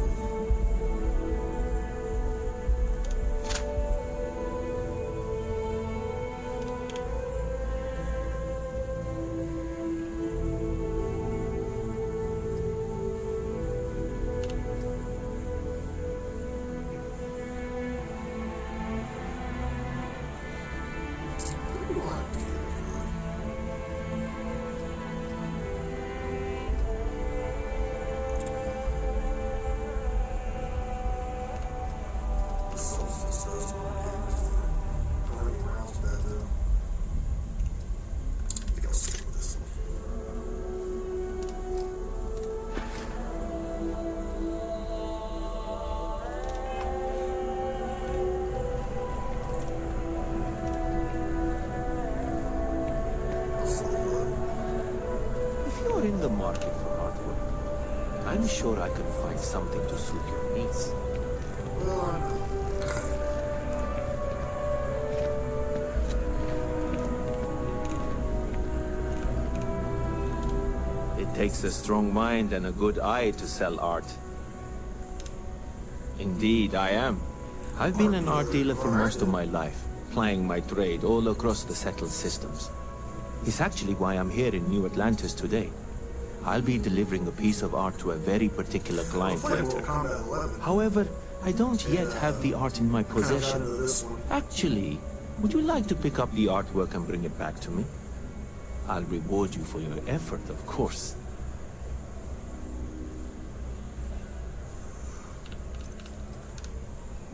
If you're in the market for artwork, I'm sure I can find something to suit your needs. It takes a strong mind and a good eye to sell art. Indeed, I am. I've been an art dealer for most of my life, plying my trade all across the settled systems. It's actually why I'm here in New Atlantis today. I'll be delivering a piece of art to a very particular client later. However, I don't yet have the art in my possession. Actually, would you like to pick up the artwork and bring it back to me? I'll reward you for your effort, of course.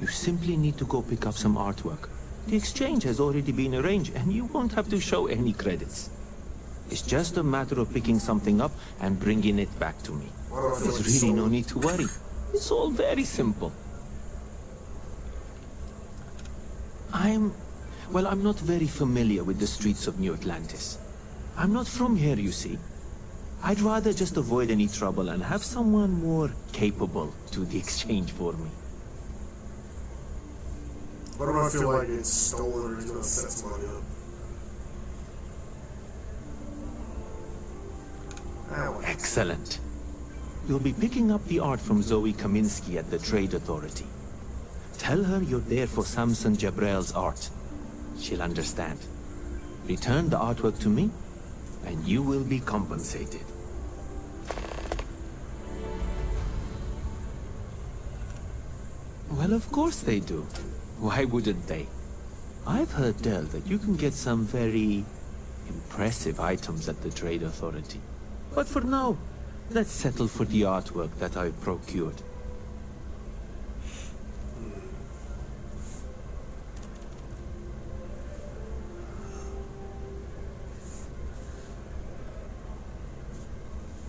You simply need to go pick up some artwork. The exchange has already been arranged, and you won't have to show any credits. It's just a matter of picking something up and bringing it back to me. There's really no need to worry. It's all very simple. I'm not very familiar with the streets of New Atlantis. I'm not from here, you see. I'd rather just avoid any trouble and have someone more capable do the exchange for me. What if I feel like it's stolen or he's gonna set somebody up? Excellent. You'll be picking up the art from Zoe Kaminsky at the Trade Authority. Tell her you're there for Samson Jabrel's art. She'll understand. Return the artwork to me, and you will be compensated. Well, of course they do. Why wouldn't they? I've heard tell that you can get some very impressive items at the Trade Authority. But for now, let's settle for the artwork that I've procured.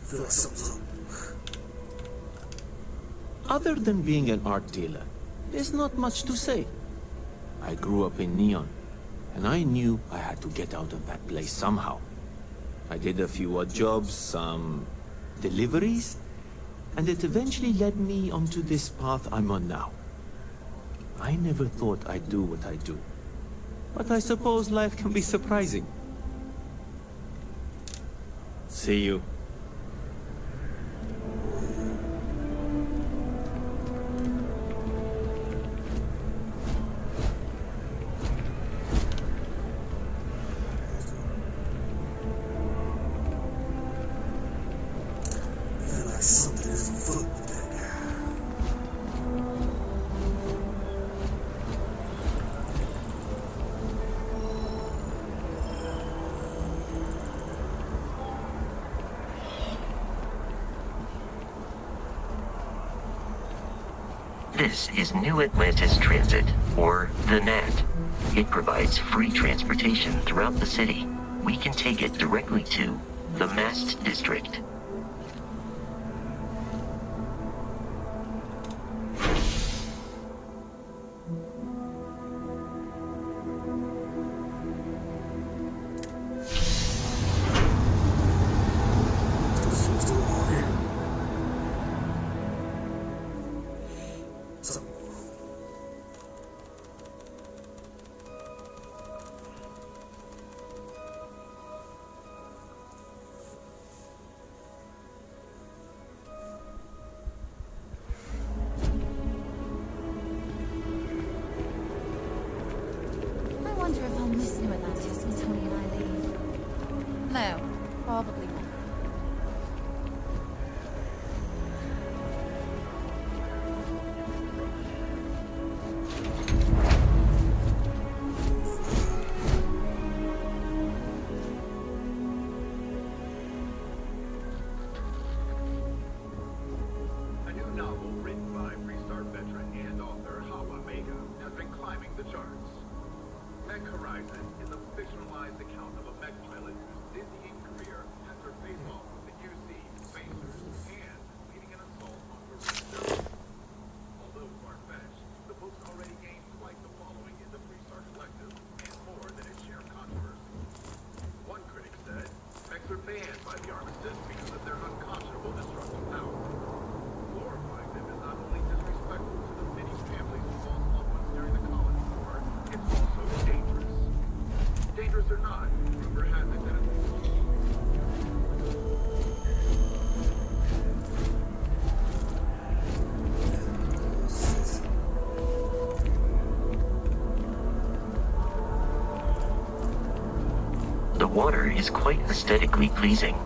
I feel like something's up. Other than being an art dealer, there's not much to say. I grew up in Neon, and I knew I had to get out of that place somehow. I did a few odd jobs, some deliveries, and it eventually led me onto this path I'm on now. I never thought I'd do what I do, but I suppose life can be surprising. See you. Something is afoot with that guy. This is New Atlantis Transit, or the NAT. It provides free transportation throughout the city. We can take it directly to the Mast District. wonder if I'll miss New Atlantis when Tony and I leave. No, probably not. A new novel written by Freestar veteran and author Hawa Mega has been climbing the charts. Mech Horizon is a fictionalized account of a mech pilot whose dizzying career has her face off with the UC, Spacers, and leading an assault on Marine. Although far-fetched, the book's already gained quite the following in the Freestar collective, and more than its share of controversy. One critic said, mechs are banned by the armistice because of their unconscionable destructive power. Glorifying them is not only disrespectful to the many families who lost loved ones during the colony war, it's also dangerous. Dangerous or not, rumor has it that The water is quite aesthetically pleasing,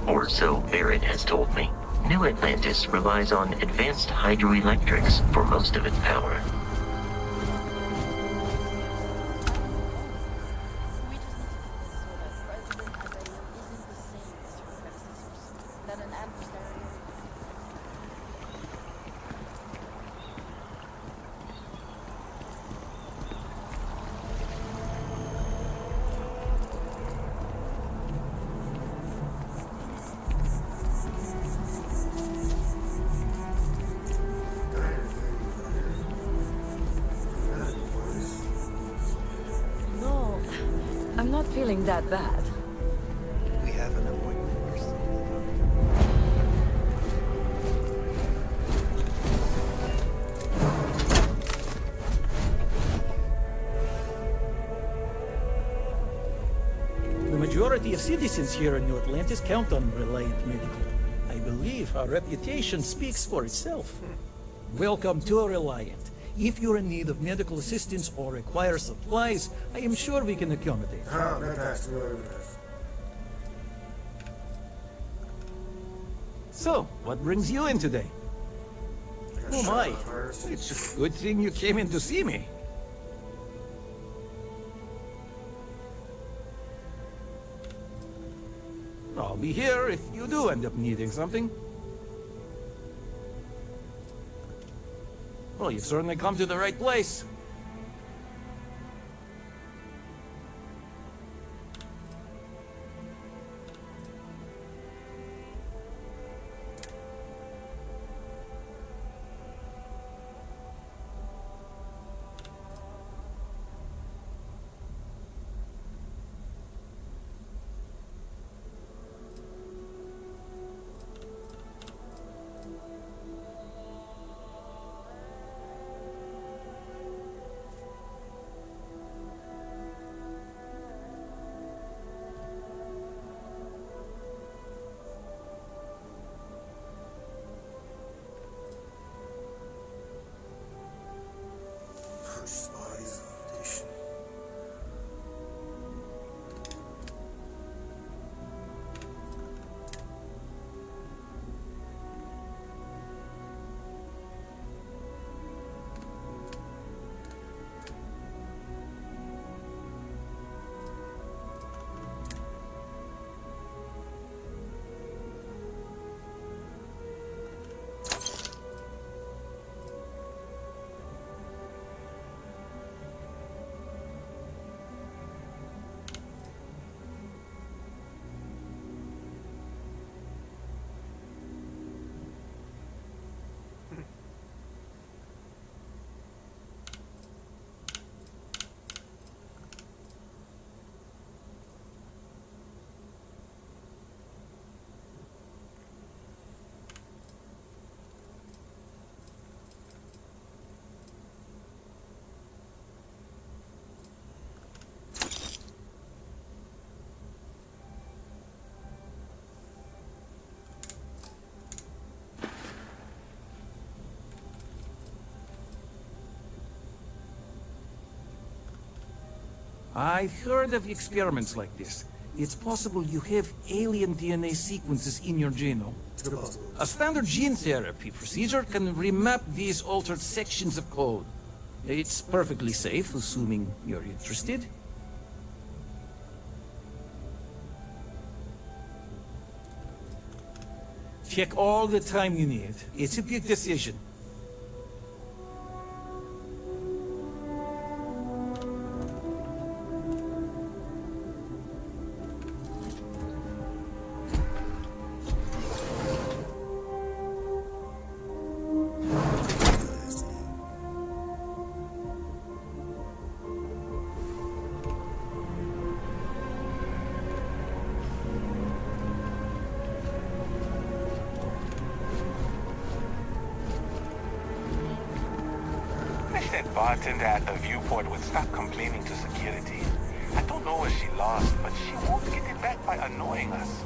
or so Barrett has told me. New Atlantis relies on advanced hydroelectrics for most of its power. No, I'm not feeling that bad. We have an appointment. The majority of citizens here in New Atlantis count on Reliant Medical. I believe our reputation speaks for itself. Welcome to Reliant. If you're in need of medical assistance or require supplies, I am sure we can accommodate. So, what brings you in today? Oh my, it's a good thing you came in to see me. I'll be here if you do end up needing something. Well, you've certainly come to the right place. I've heard of experiments like this. It's possible you have alien DNA sequences in your genome. A standard gene therapy procedure can remap these altered sections of code. It's perfectly safe, assuming you're interested. Take all the time you need. It's a big decision. Bartender at the viewport would stop complaining to security. I don't know what she lost, but she won't get it back by annoying us.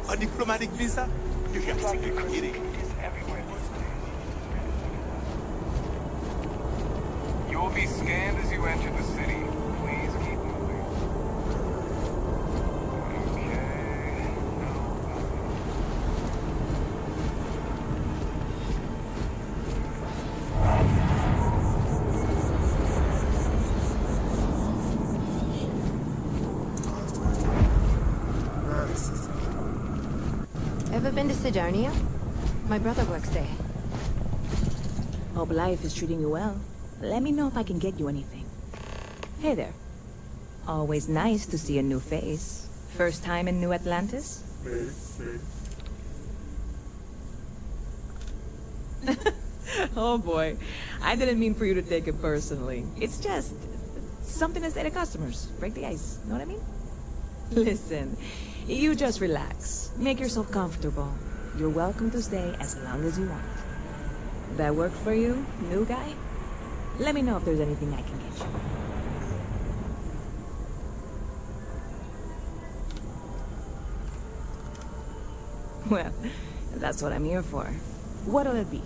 A diplomatic visa? You got to be kidding. You will be scanned as you enter the city. Please keep moving. Okay. Ever been to Sidonia? My brother works there. Hope life is treating you well. Let me know if I can get you anything. Hey there. Always nice to see a new face. First time in New Atlantis? Oh boy. I didn't mean for you to take it personally. It's just something to say to customers. Break the ice. Know what I mean? Listen, you just relax. Make yourself comfortable. You're welcome to stay as long as you want. That work for you, new guy? Let me know if there's anything I can get you. Well, that's what I'm here for. What'll it be?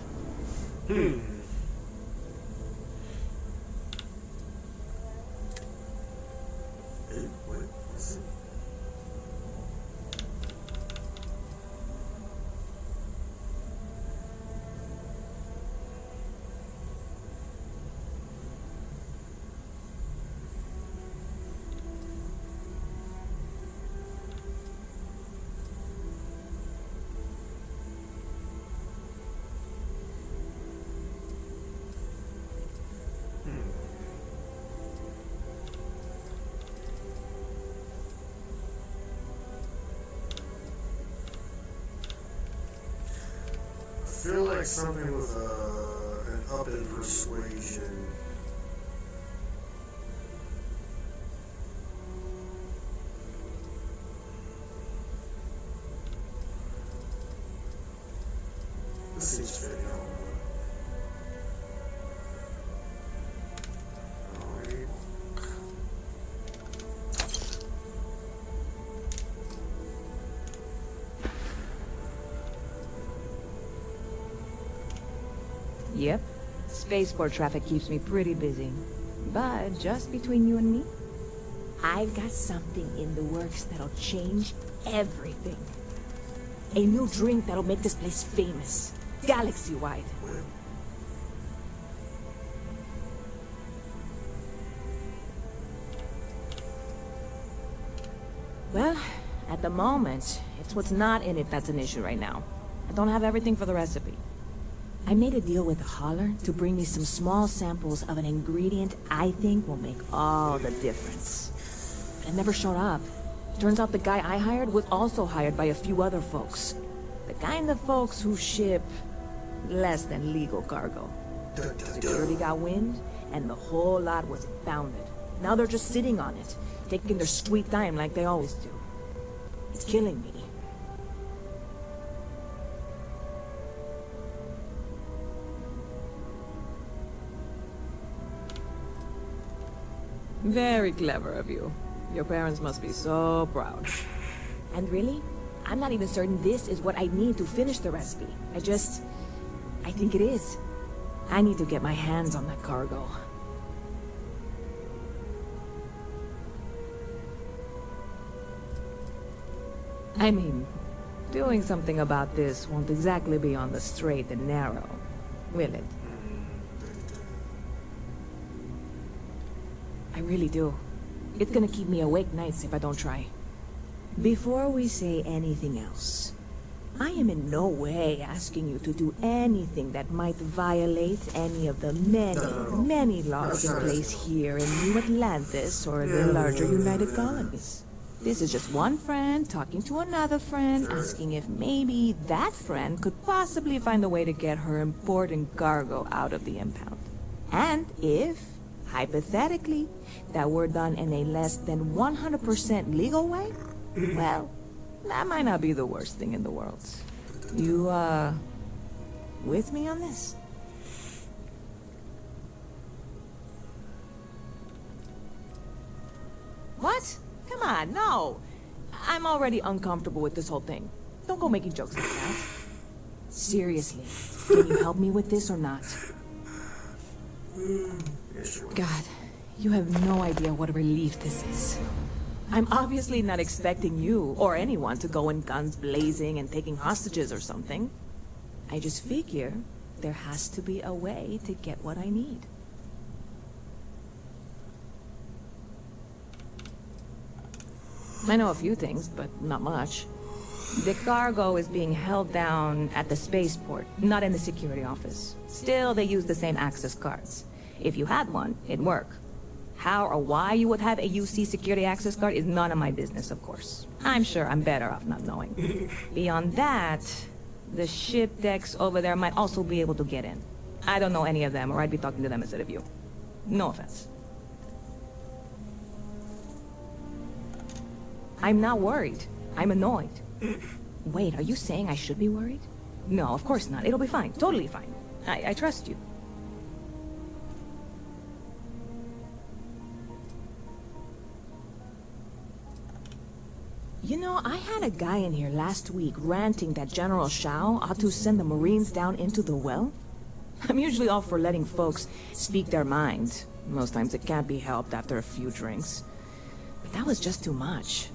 I feel like something with an up in persuasion. This seems fairly helpful. Alright. Yep. Spaceport traffic keeps me pretty busy. But just between you and me, I've got something in the works that'll change everything. A new drink that'll make this place famous. Galaxy-wide. Well, at the moment, it's what's not in it that's an issue right now. I don't have everything for the recipe. I made a deal with the hauler to bring me some small samples of an ingredient I think will make all the difference. But it never showed up. Turns out the guy I hired was also hired by a few other folks. The kind of folks who ship less than legal cargo. Security got wind, and the whole lot was impounded. Now they're just sitting on it, taking their sweet time like they always do. It's killing me. Very clever of you. Your parents must be so proud. And really, I'm not even certain this is what I need to finish the recipe. I think it is. I need to get my hands on that cargo. I mean, doing something about this won't exactly be on the straight and narrow, will it? I really do. It's gonna keep me awake nights if I don't try. Before we say anything else, I am in no way asking you to do anything that might violate any of the many laws in place here in New Atlantis or the larger United Colonies. This is just one friend talking to another friend, asking if maybe that friend could possibly find a way to get her important cargo out of the impound. And if, hypothetically, that were done in a less than 100% legal way, well, that might not be the worst thing in the world. You, with me on this? What? Come on, no. I'm already uncomfortable with this whole thing. Don't go making jokes like that. Seriously, can you help me with this or not? God, you have no idea what a relief this is. I'm obviously not expecting you or anyone to go in guns blazing and taking hostages or something. I just figure there has to be a way to get what I need. I know a few things, but not much. The cargo is being held down at the spaceport, not in the security office. Still, they use the same access cards. If you had one, it'd work. How or why you would have a UC security access card is none of my business, of course. I'm sure I'm better off not knowing. Beyond that, the ship decks over there might also be able to get in. I don't know any of them, or I'd be talking to them instead of you. No offense. I'm not worried. I'm annoyed. Wait, are you saying I should be worried? No, of course not. It'll be fine. Totally fine. I trust you. You know, I had a guy in here last week ranting that General Shao ought to send the Marines down into the well. I'm usually all for letting folks speak their minds. Most times it can't be helped after a few drinks. But that was just too much.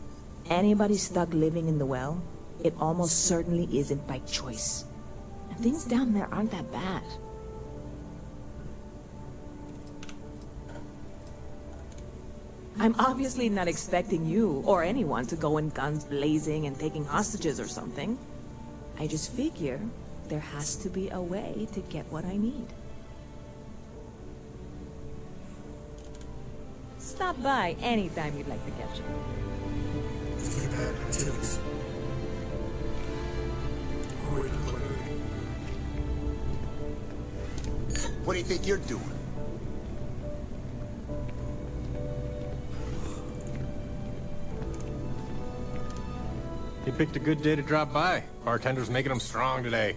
Anybody stuck living in the well, it almost certainly isn't by choice. And things down there aren't that bad. I'm obviously not expecting you or anyone to go in guns blazing and taking hostages or something. I just figure there has to be a way to get what I need. Stop by anytime you'd like to catch up. What do you think you're doing? You picked a good day to drop by. Bartender's making them strong today.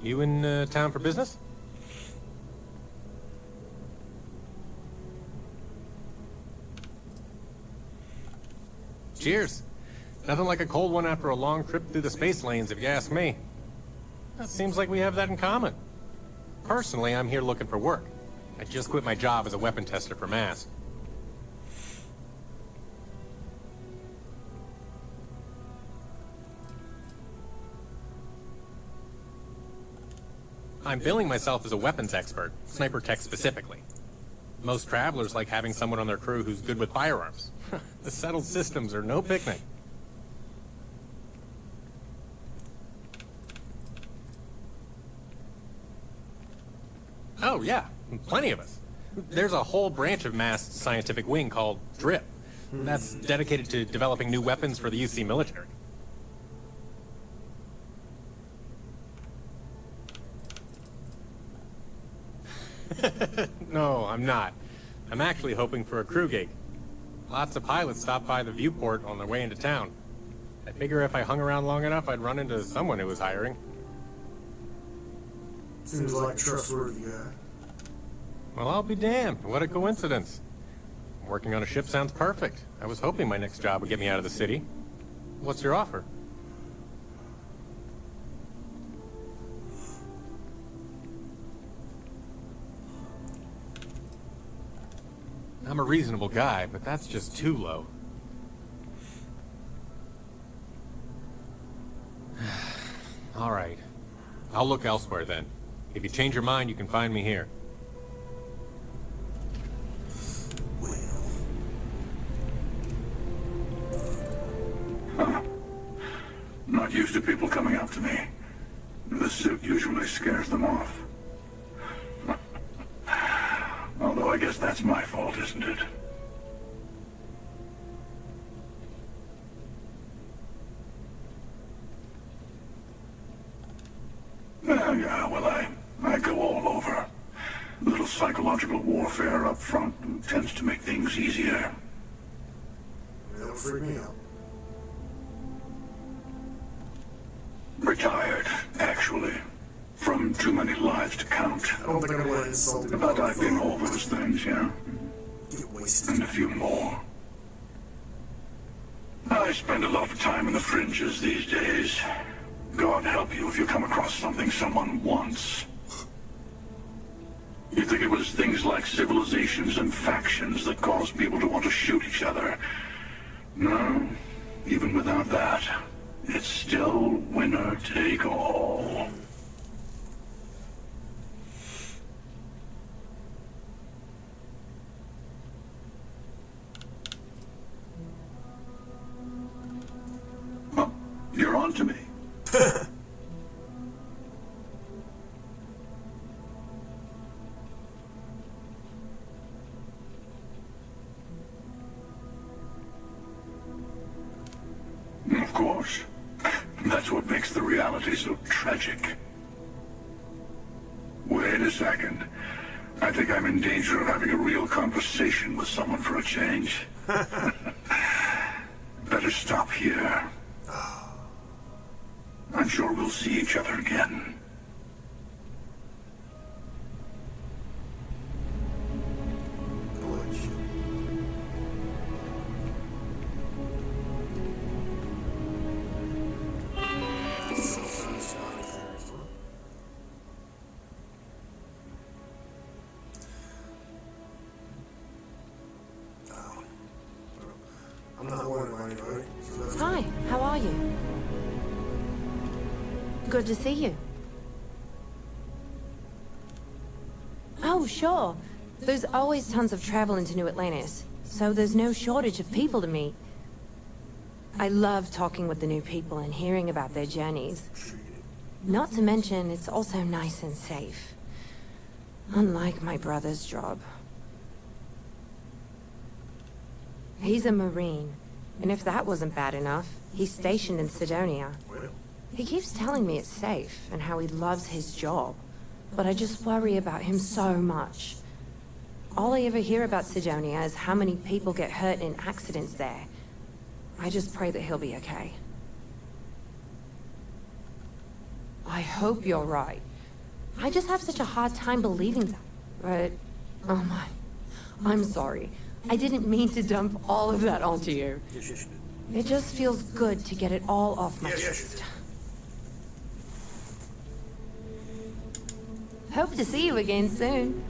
You in town for business? Cheers. Nothing like a cold one after a long trip through the space lanes, if you ask me. It seems like we have that in common. Personally, I'm here looking for work. I just quit my job as a weapon tester for MASS. I'm billing myself as a weapons expert, sniper tech specifically. Most travelers like having someone on their crew who's good with firearms. The settled systems are no picnic. Oh yeah, plenty of us. There's a whole branch of MASS scientific wing called DRIP. That's dedicated to developing new weapons for the UC military. No, I'm not. I'm actually hoping for a crew gig. Lots of pilots stop by the viewport on their way into town. I figure if I hung around long enough, I'd run into someone who was hiring. Seems like a trustworthy guy. Well, I'll be damned. What a coincidence. Working on a ship sounds perfect. I was hoping my next job would get me out of the city. What's your offer? I'm a reasonable guy, but that's just too low. All right. I'll look elsewhere then. If you change your mind, you can find me here. Not used to people coming up to me. The suit usually scares them off. Although I guess that's my fault, isn't it? Yeah, well, I go all over. A little psychological warfare up front tends to make things easier. That'll freak me out. Retired, actually. From too many lives to count. I don't think I'm going to insult him. But I've been all those things, yeah. Get wasted. And a few more. I spend a lot of time in the fringes these days. God help you if you come across something someone wants. You think it was things like civilizations and factions that caused people to want to shoot each other? No, even without that, it's still winner take all. Oh, you're on to me. Of course. That's what makes the reality so tragic. Wait a second. I think I'm in danger of having a real conversation with someone for a change. Better stop here. I'm sure we'll see each other again. I'm not worried about anybody. Hi, how are you? Good to see you. Oh, sure. There's always tons of travel into New Atlantis, so there's no shortage of people to meet. I love talking with the new people and hearing about their journeys. Not to mention, it's also nice and safe. Unlike my brother's job. He's a Marine, and if that wasn't bad enough, he's stationed in Sidonia. He keeps telling me it's safe, and how he loves his job. but I just worry about him so much. All I ever hear about Sidonia is how many people get hurt in accidents there. I just pray that he'll be okay. I hope you're right. I just have such a hard time believing that. But, oh my, I'm sorry. I didn't mean to dump all of that onto you. It just feels good to get it all off my chest. Hope to see you again soon.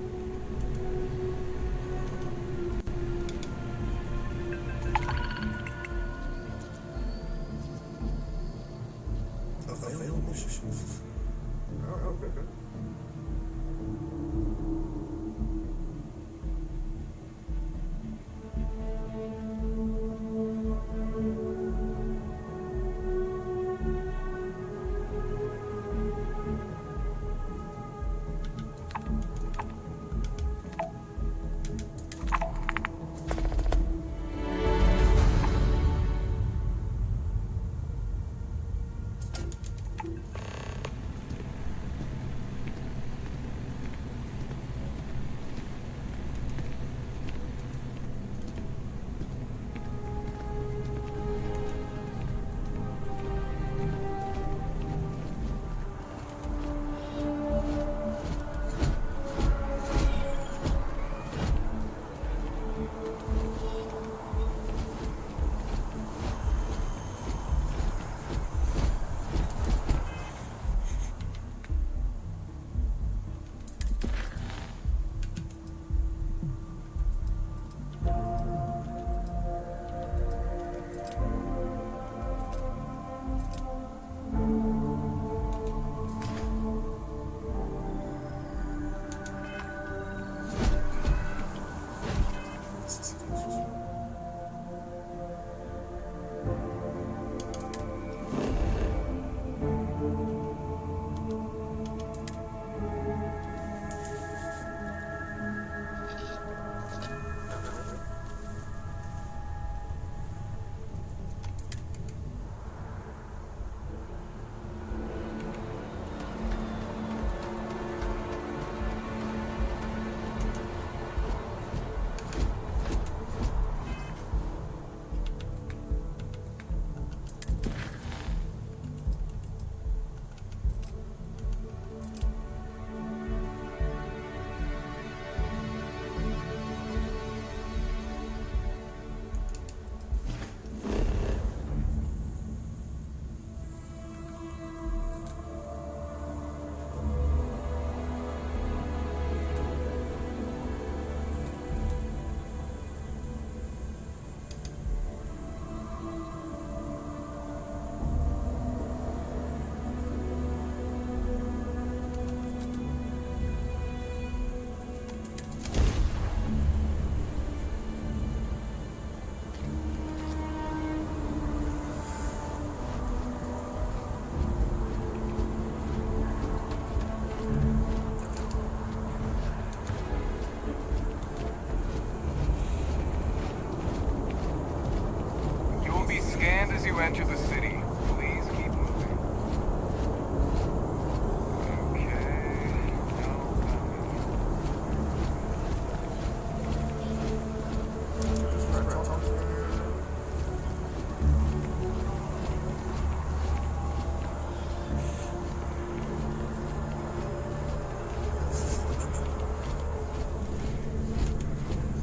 As you enter the city, please keep moving.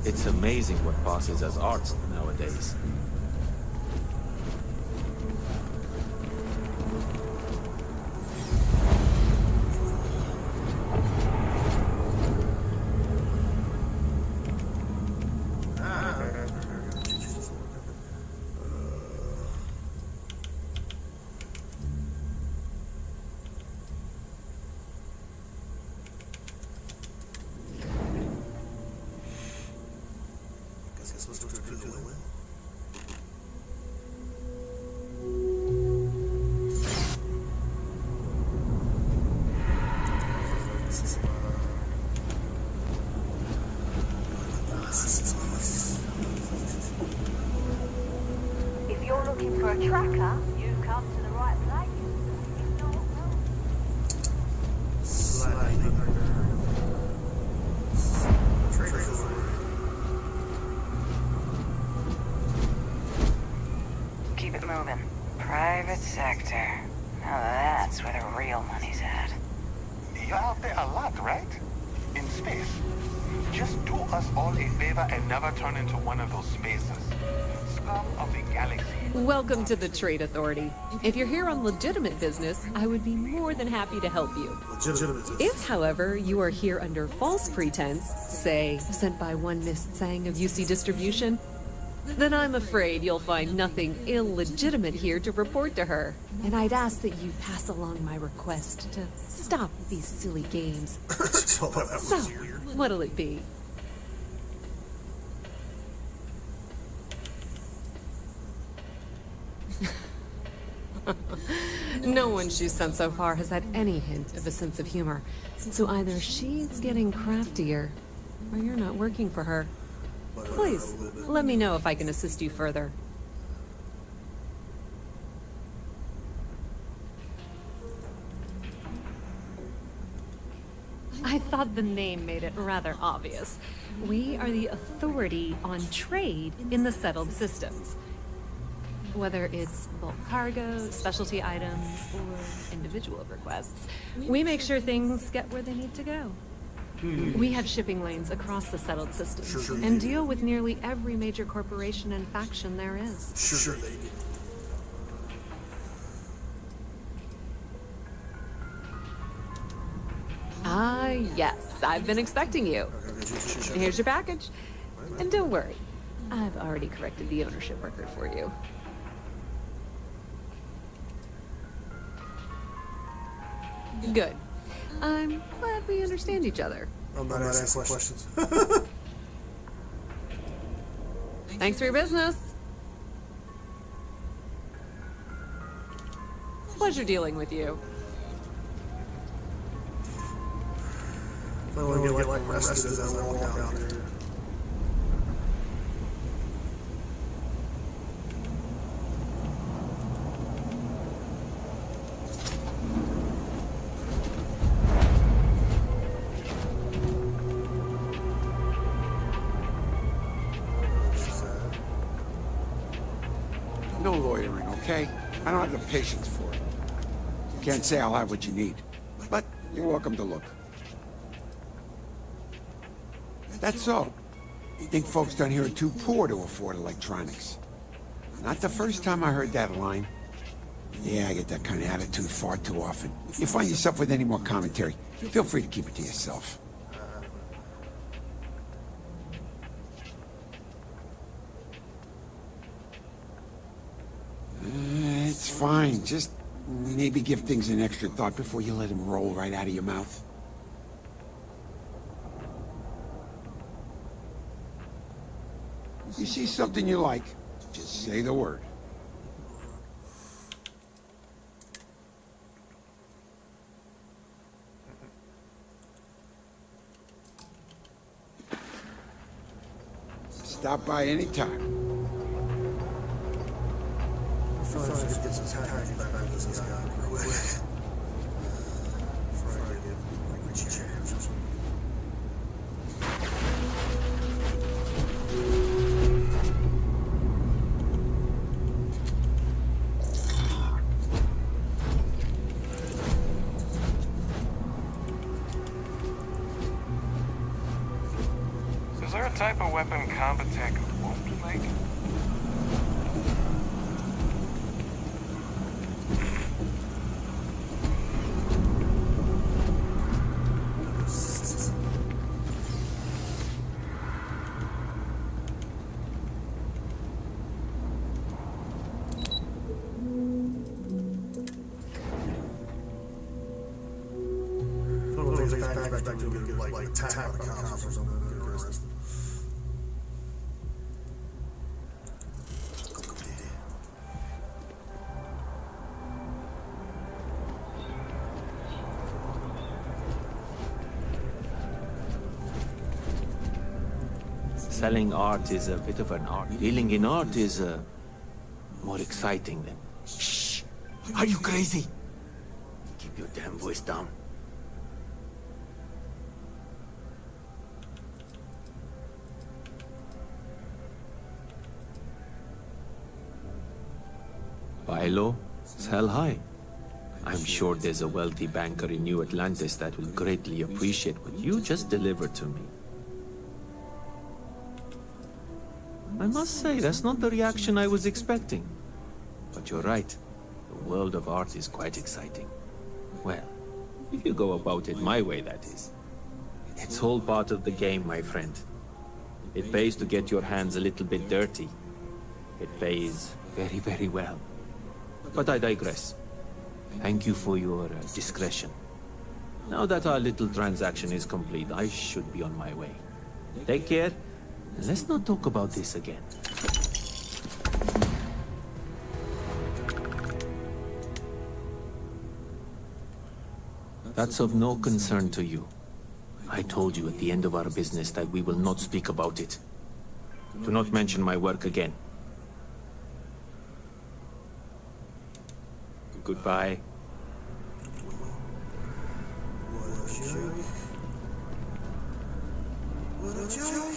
It's amazing what passes as art nowadays. If you're looking for a tracker, you've come to the right place. If not, well... Slightly. us all a favor and never turn into one of those spaces. Scum of the galaxy. Welcome to the Trade Authority. If you're here on legitimate business, I would be more than happy to help you. If, however, you are here under false pretense, say, sent by one Miss Tsang of UC Distribution, then I'm afraid you'll find nothing illegitimate here to report to her. And I'd ask that you pass along my request to stop these silly games. So, what'll it be? No one she's sent so far has had any hint of a sense of humor. So either she's getting craftier, or you're not working for her. Please, let me know if I can assist you further. I thought the name made it rather obvious. We are the authority on trade in the settled systems. Whether it's bulk cargo, specialty items, or individual requests, we make sure things get where they need to go. We have shipping lanes across the settled systems and deal with nearly every major corporation and faction there is. Sure they do. Ah, yes, I've been expecting you. Here's your package. And don't worry, I've already corrected the ownership record for you. Good. I'm glad we understand each other. I'm not asking questions. Thanks for your business. Pleasure dealing with you. I want to get like rested as I walk out here. No loitering, okay? I don't have the patience for it. Can't say I'll have what you need, but you're welcome to look. That's so. You think folks down here are too poor to afford electronics? Not the first time I heard that line. Yeah, I get that kind of attitude far too often. If you find yourself with any more commentary, feel free to keep it to yourself. It's fine. Just maybe give things an extra thought before you let them roll right out of your mouth. You see something you like, just say the word. Stop by any time. I feel like I should get some tacky back into this guy real quick. Before I get like Richie James or something. Is there a type of weapon combat tech won't make? Back to get like attack by the cops or something. Selling art is a bit of an art. Dealing in art is more exciting than... Shh! Are you crazy? Keep your damn voice down. By law, sell high. I'm sure there's a wealthy banker in New Atlantis that will greatly appreciate what you just delivered to me. I must say, that's not the reaction I was expecting. But you're right. The world of art is quite exciting. Well, if you go about it my way, that is. It's all part of the game, my friend. It pays to get your hands a little bit dirty. It pays very, very well. But I digress. Thank you for your discretion. Now that our little transaction is complete, I should be on my way. Take care, and let's not talk about this again. That's of no concern to you. I told you at the end of our business that we will not speak about it. Do not mention my work again. Goodbye. What a joke.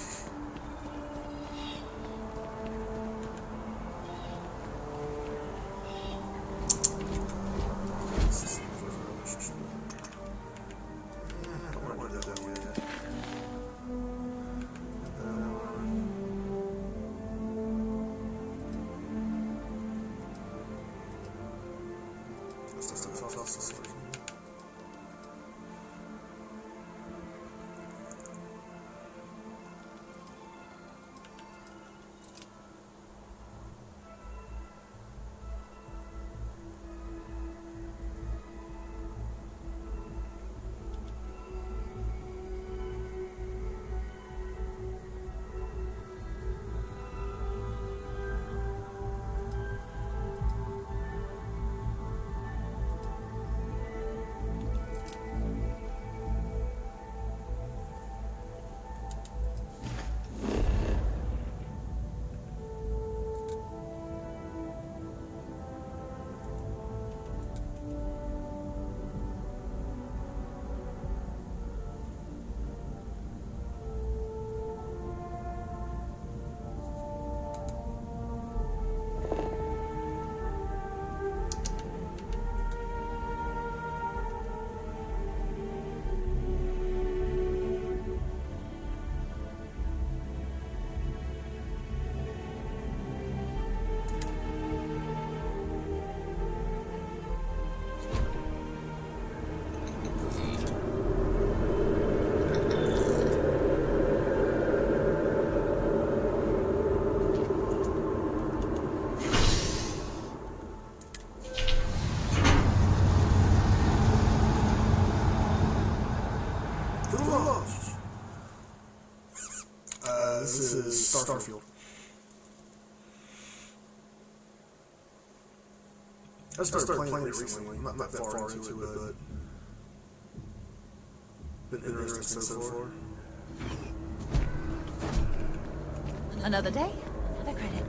This is Starfield. I started playing it recently. I'm not that far into it, but been interesting so far. Another day, another credit.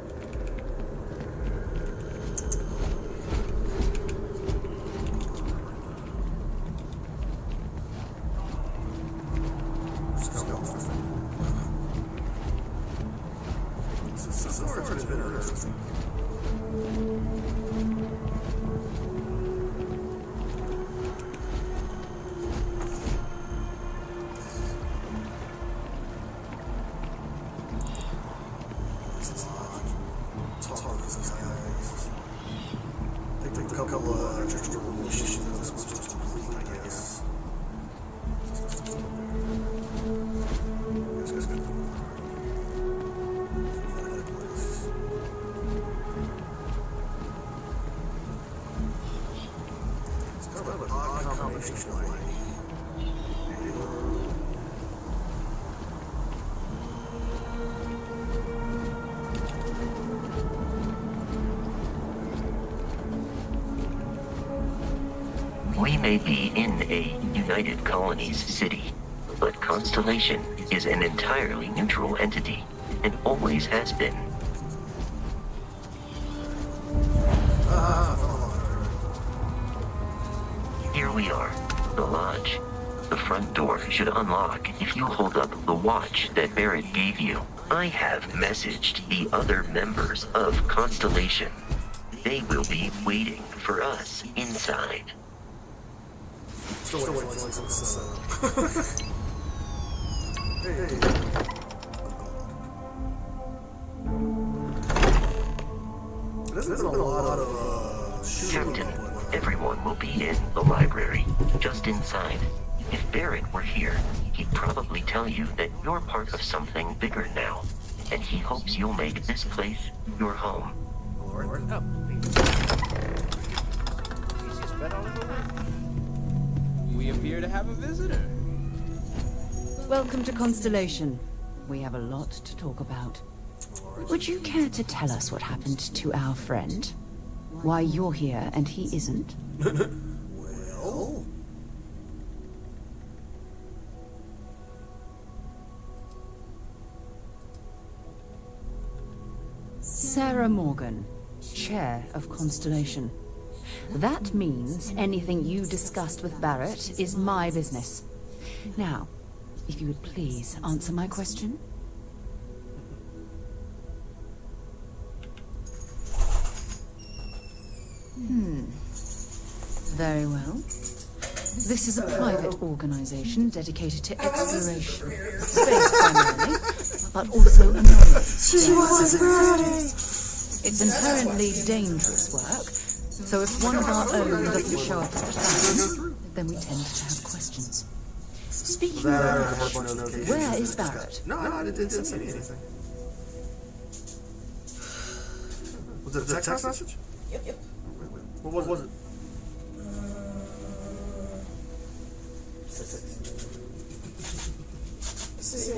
So far it's been interesting. We may be in a United Colonies city, but Constellation is an entirely neutral entity, and always has been. Here we are, the lodge. The front door should unlock if you hold up the watch that Barrett gave you. I have messaged the other members of Constellation. They will be waiting for us inside. Still waiting for this. Hey. there's been a lot of shooting. Captain, everyone will be in the library, just inside. If Barrett were here, he'd probably tell you that you're part of something bigger now, and he hopes you'll make this place your home. We appear to have a visitor. Welcome to Constellation. We have a lot to talk about. Would you care to tell us what happened to our friend? Why you're here and he isn't? Well... Sarah Morgan, Chair of Constellation. That means anything you discussed with Barrett is my business. Now, if you would please answer my question. Very well. This is a private organization dedicated to exploration. Space primarily, but also anomalies. It's inherently dangerous work, so if one of our own doesn't show up as planned, then we tend to have questions. Speaking of which, where is Barrett? No, I didn't send me anything. Was it a text message? Yep. What was it? I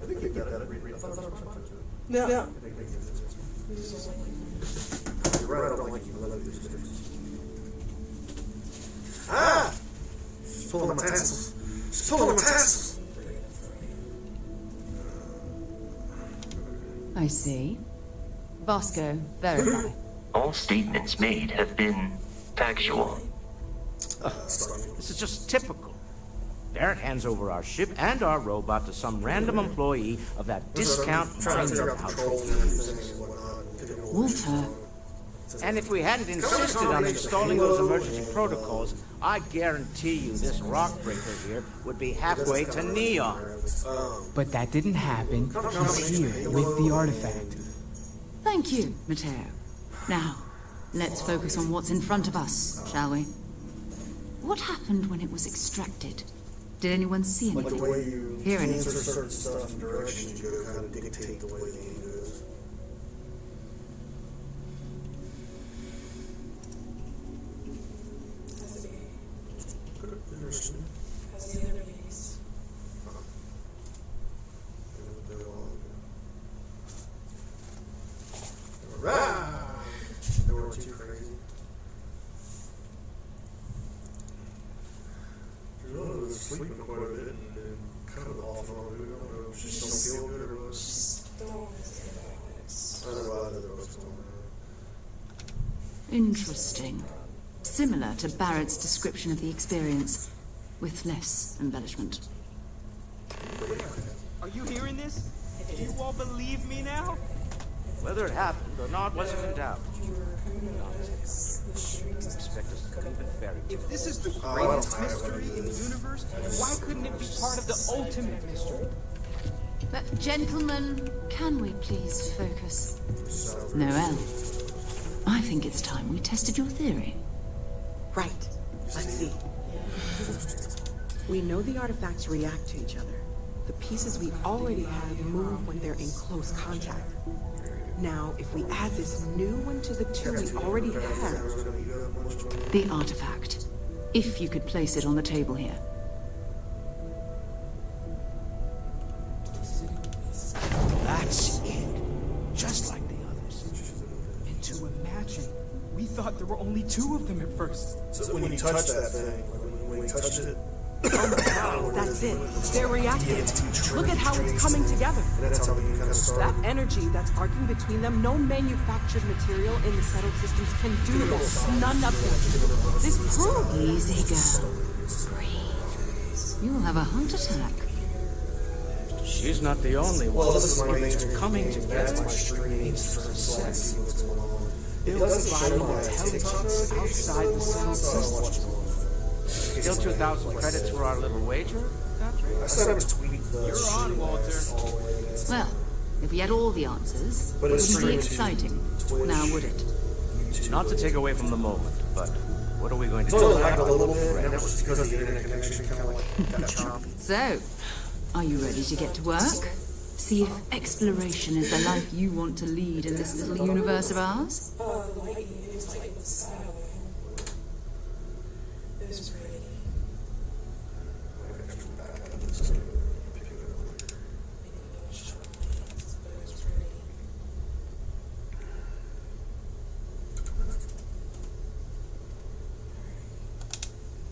think you got that. No. You're right, I don't like you. I love you. Ah! She's pulling my tassels. She's pulling my tassels. I see. Bosco, verify. All statements made have been factual. This is just typical. Barrett hands over our ship and our robot to some random employee of that discount mining outfit. Walter. And if we hadn't insisted on installing those emergency protocols, I guarantee you this rock breaker here would be halfway to Neon. But that didn't happen. He's here with the artifact. Thank you, Matteo. Now, let's focus on what's in front of us, shall we? What happened when it was extracted? Did anyone see anything? Like the way you hear anything? answer certain stuff and directions you go kind of dictate the way the game goes. They were too crazy. She was sleeping quite a bit and kind of off on it. I don't know if she just don't feel good or what. I don't know why the rest on Interesting. Similar to Barrett's description of the experience, with less embellishment. Are you hearing this? Do you all believe me now? Whether it happened or not wasn't in doubt. Expect us to believe in fairy tales. If this is the greatest mystery in the universe, why couldn't it be part of the ultimate mystery? But gentlemen, can we please focus? Noel, I think it's time we tested your theory. Right. Let's see. We know the artifacts react to each other. The pieces we already have move when they're in close contact. Now, if we add this new one to the two we already have... The artifact. If you could place it on the table here. That's it. Just like the others. And to imagine, we thought there were only two of them at first. So when you touched that thing, when we touched it... Oh my god, that's it. They're reacting. Look at how it's coming together. That energy that's arcing between them, no manufactured material in the settled systems can do this. None of them. This proves... Easy, girl. Breathe. You'll have a heart attack. She's not the only one. Well, this is my main coming together. my stream needs for sex. Built by intelligence outside the settled systems. Still 2,000 credits for our little wager, Godfrey? I said I was tweeting the You're on, Walter. Well, if we had all the answers, But it it's wouldn't be streaming to exciting. Twitch, Now would it? Not to take away from the moment, but what are we going to It's do only about lagged a our little little bit, and that friend? was just because the internet connection kind of like got choppy. So, are you ready to get to work? See if exploration is the life you want to lead in this little universe of ours?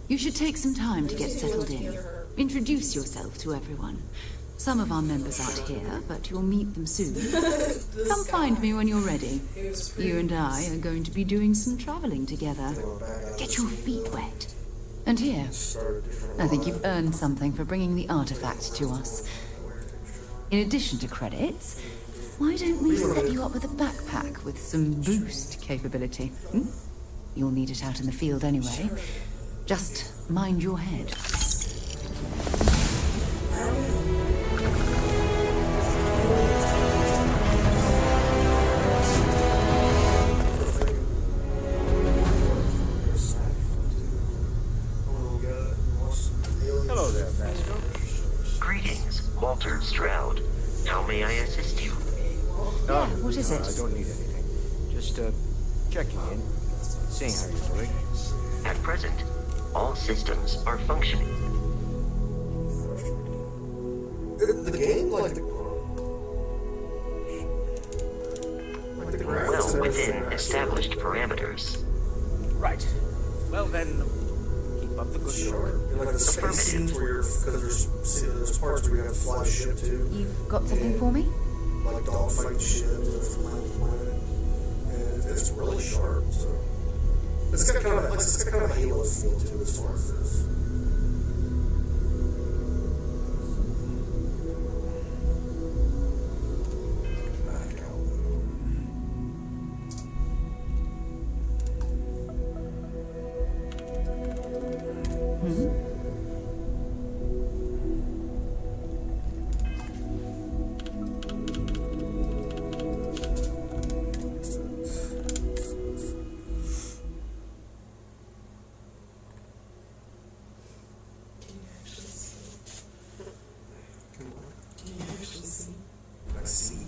You should take some time to get settled in. Introduce yourself to everyone. Some of our members aren't here, but you'll meet them soon. Come find me when you're ready. You and I are going to be doing some traveling together. Get your feet wet. And here, I think you've earned something for bringing the artifact to us. In addition to credits, why don't we set you up with a backpack with some boost capability? You'll need it out in the field anyway. Just mind your head. Hello there, Vasco. Greetings, Walter Stroud. How may I assist you? Yeah, what is it? I don't need anything. Just, checking in, seeing how you're doing. At present, all systems are functioning. The game, like the graphics Well and within everything, established parameters. Right. Well then, keep up the good work. and like the space scenes where you're, because there's parts where you have to fly a ship too, You've got something for me? like dogfight shit with planet, and it's really sharp. So it's got kind of like it's got kind of a Halo feel to it as far as this. I see.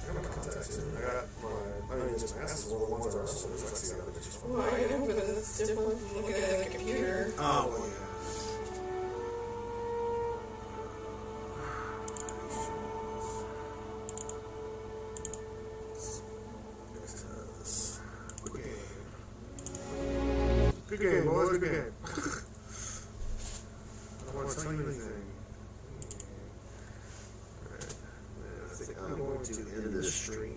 I got my contacts in. I got my. I mean, just passes all the ones I wrestle. There's like the other bitches. Well, I know, but it's different from looking at a computer. Oh, well, yeah. Good game, boys. Good game.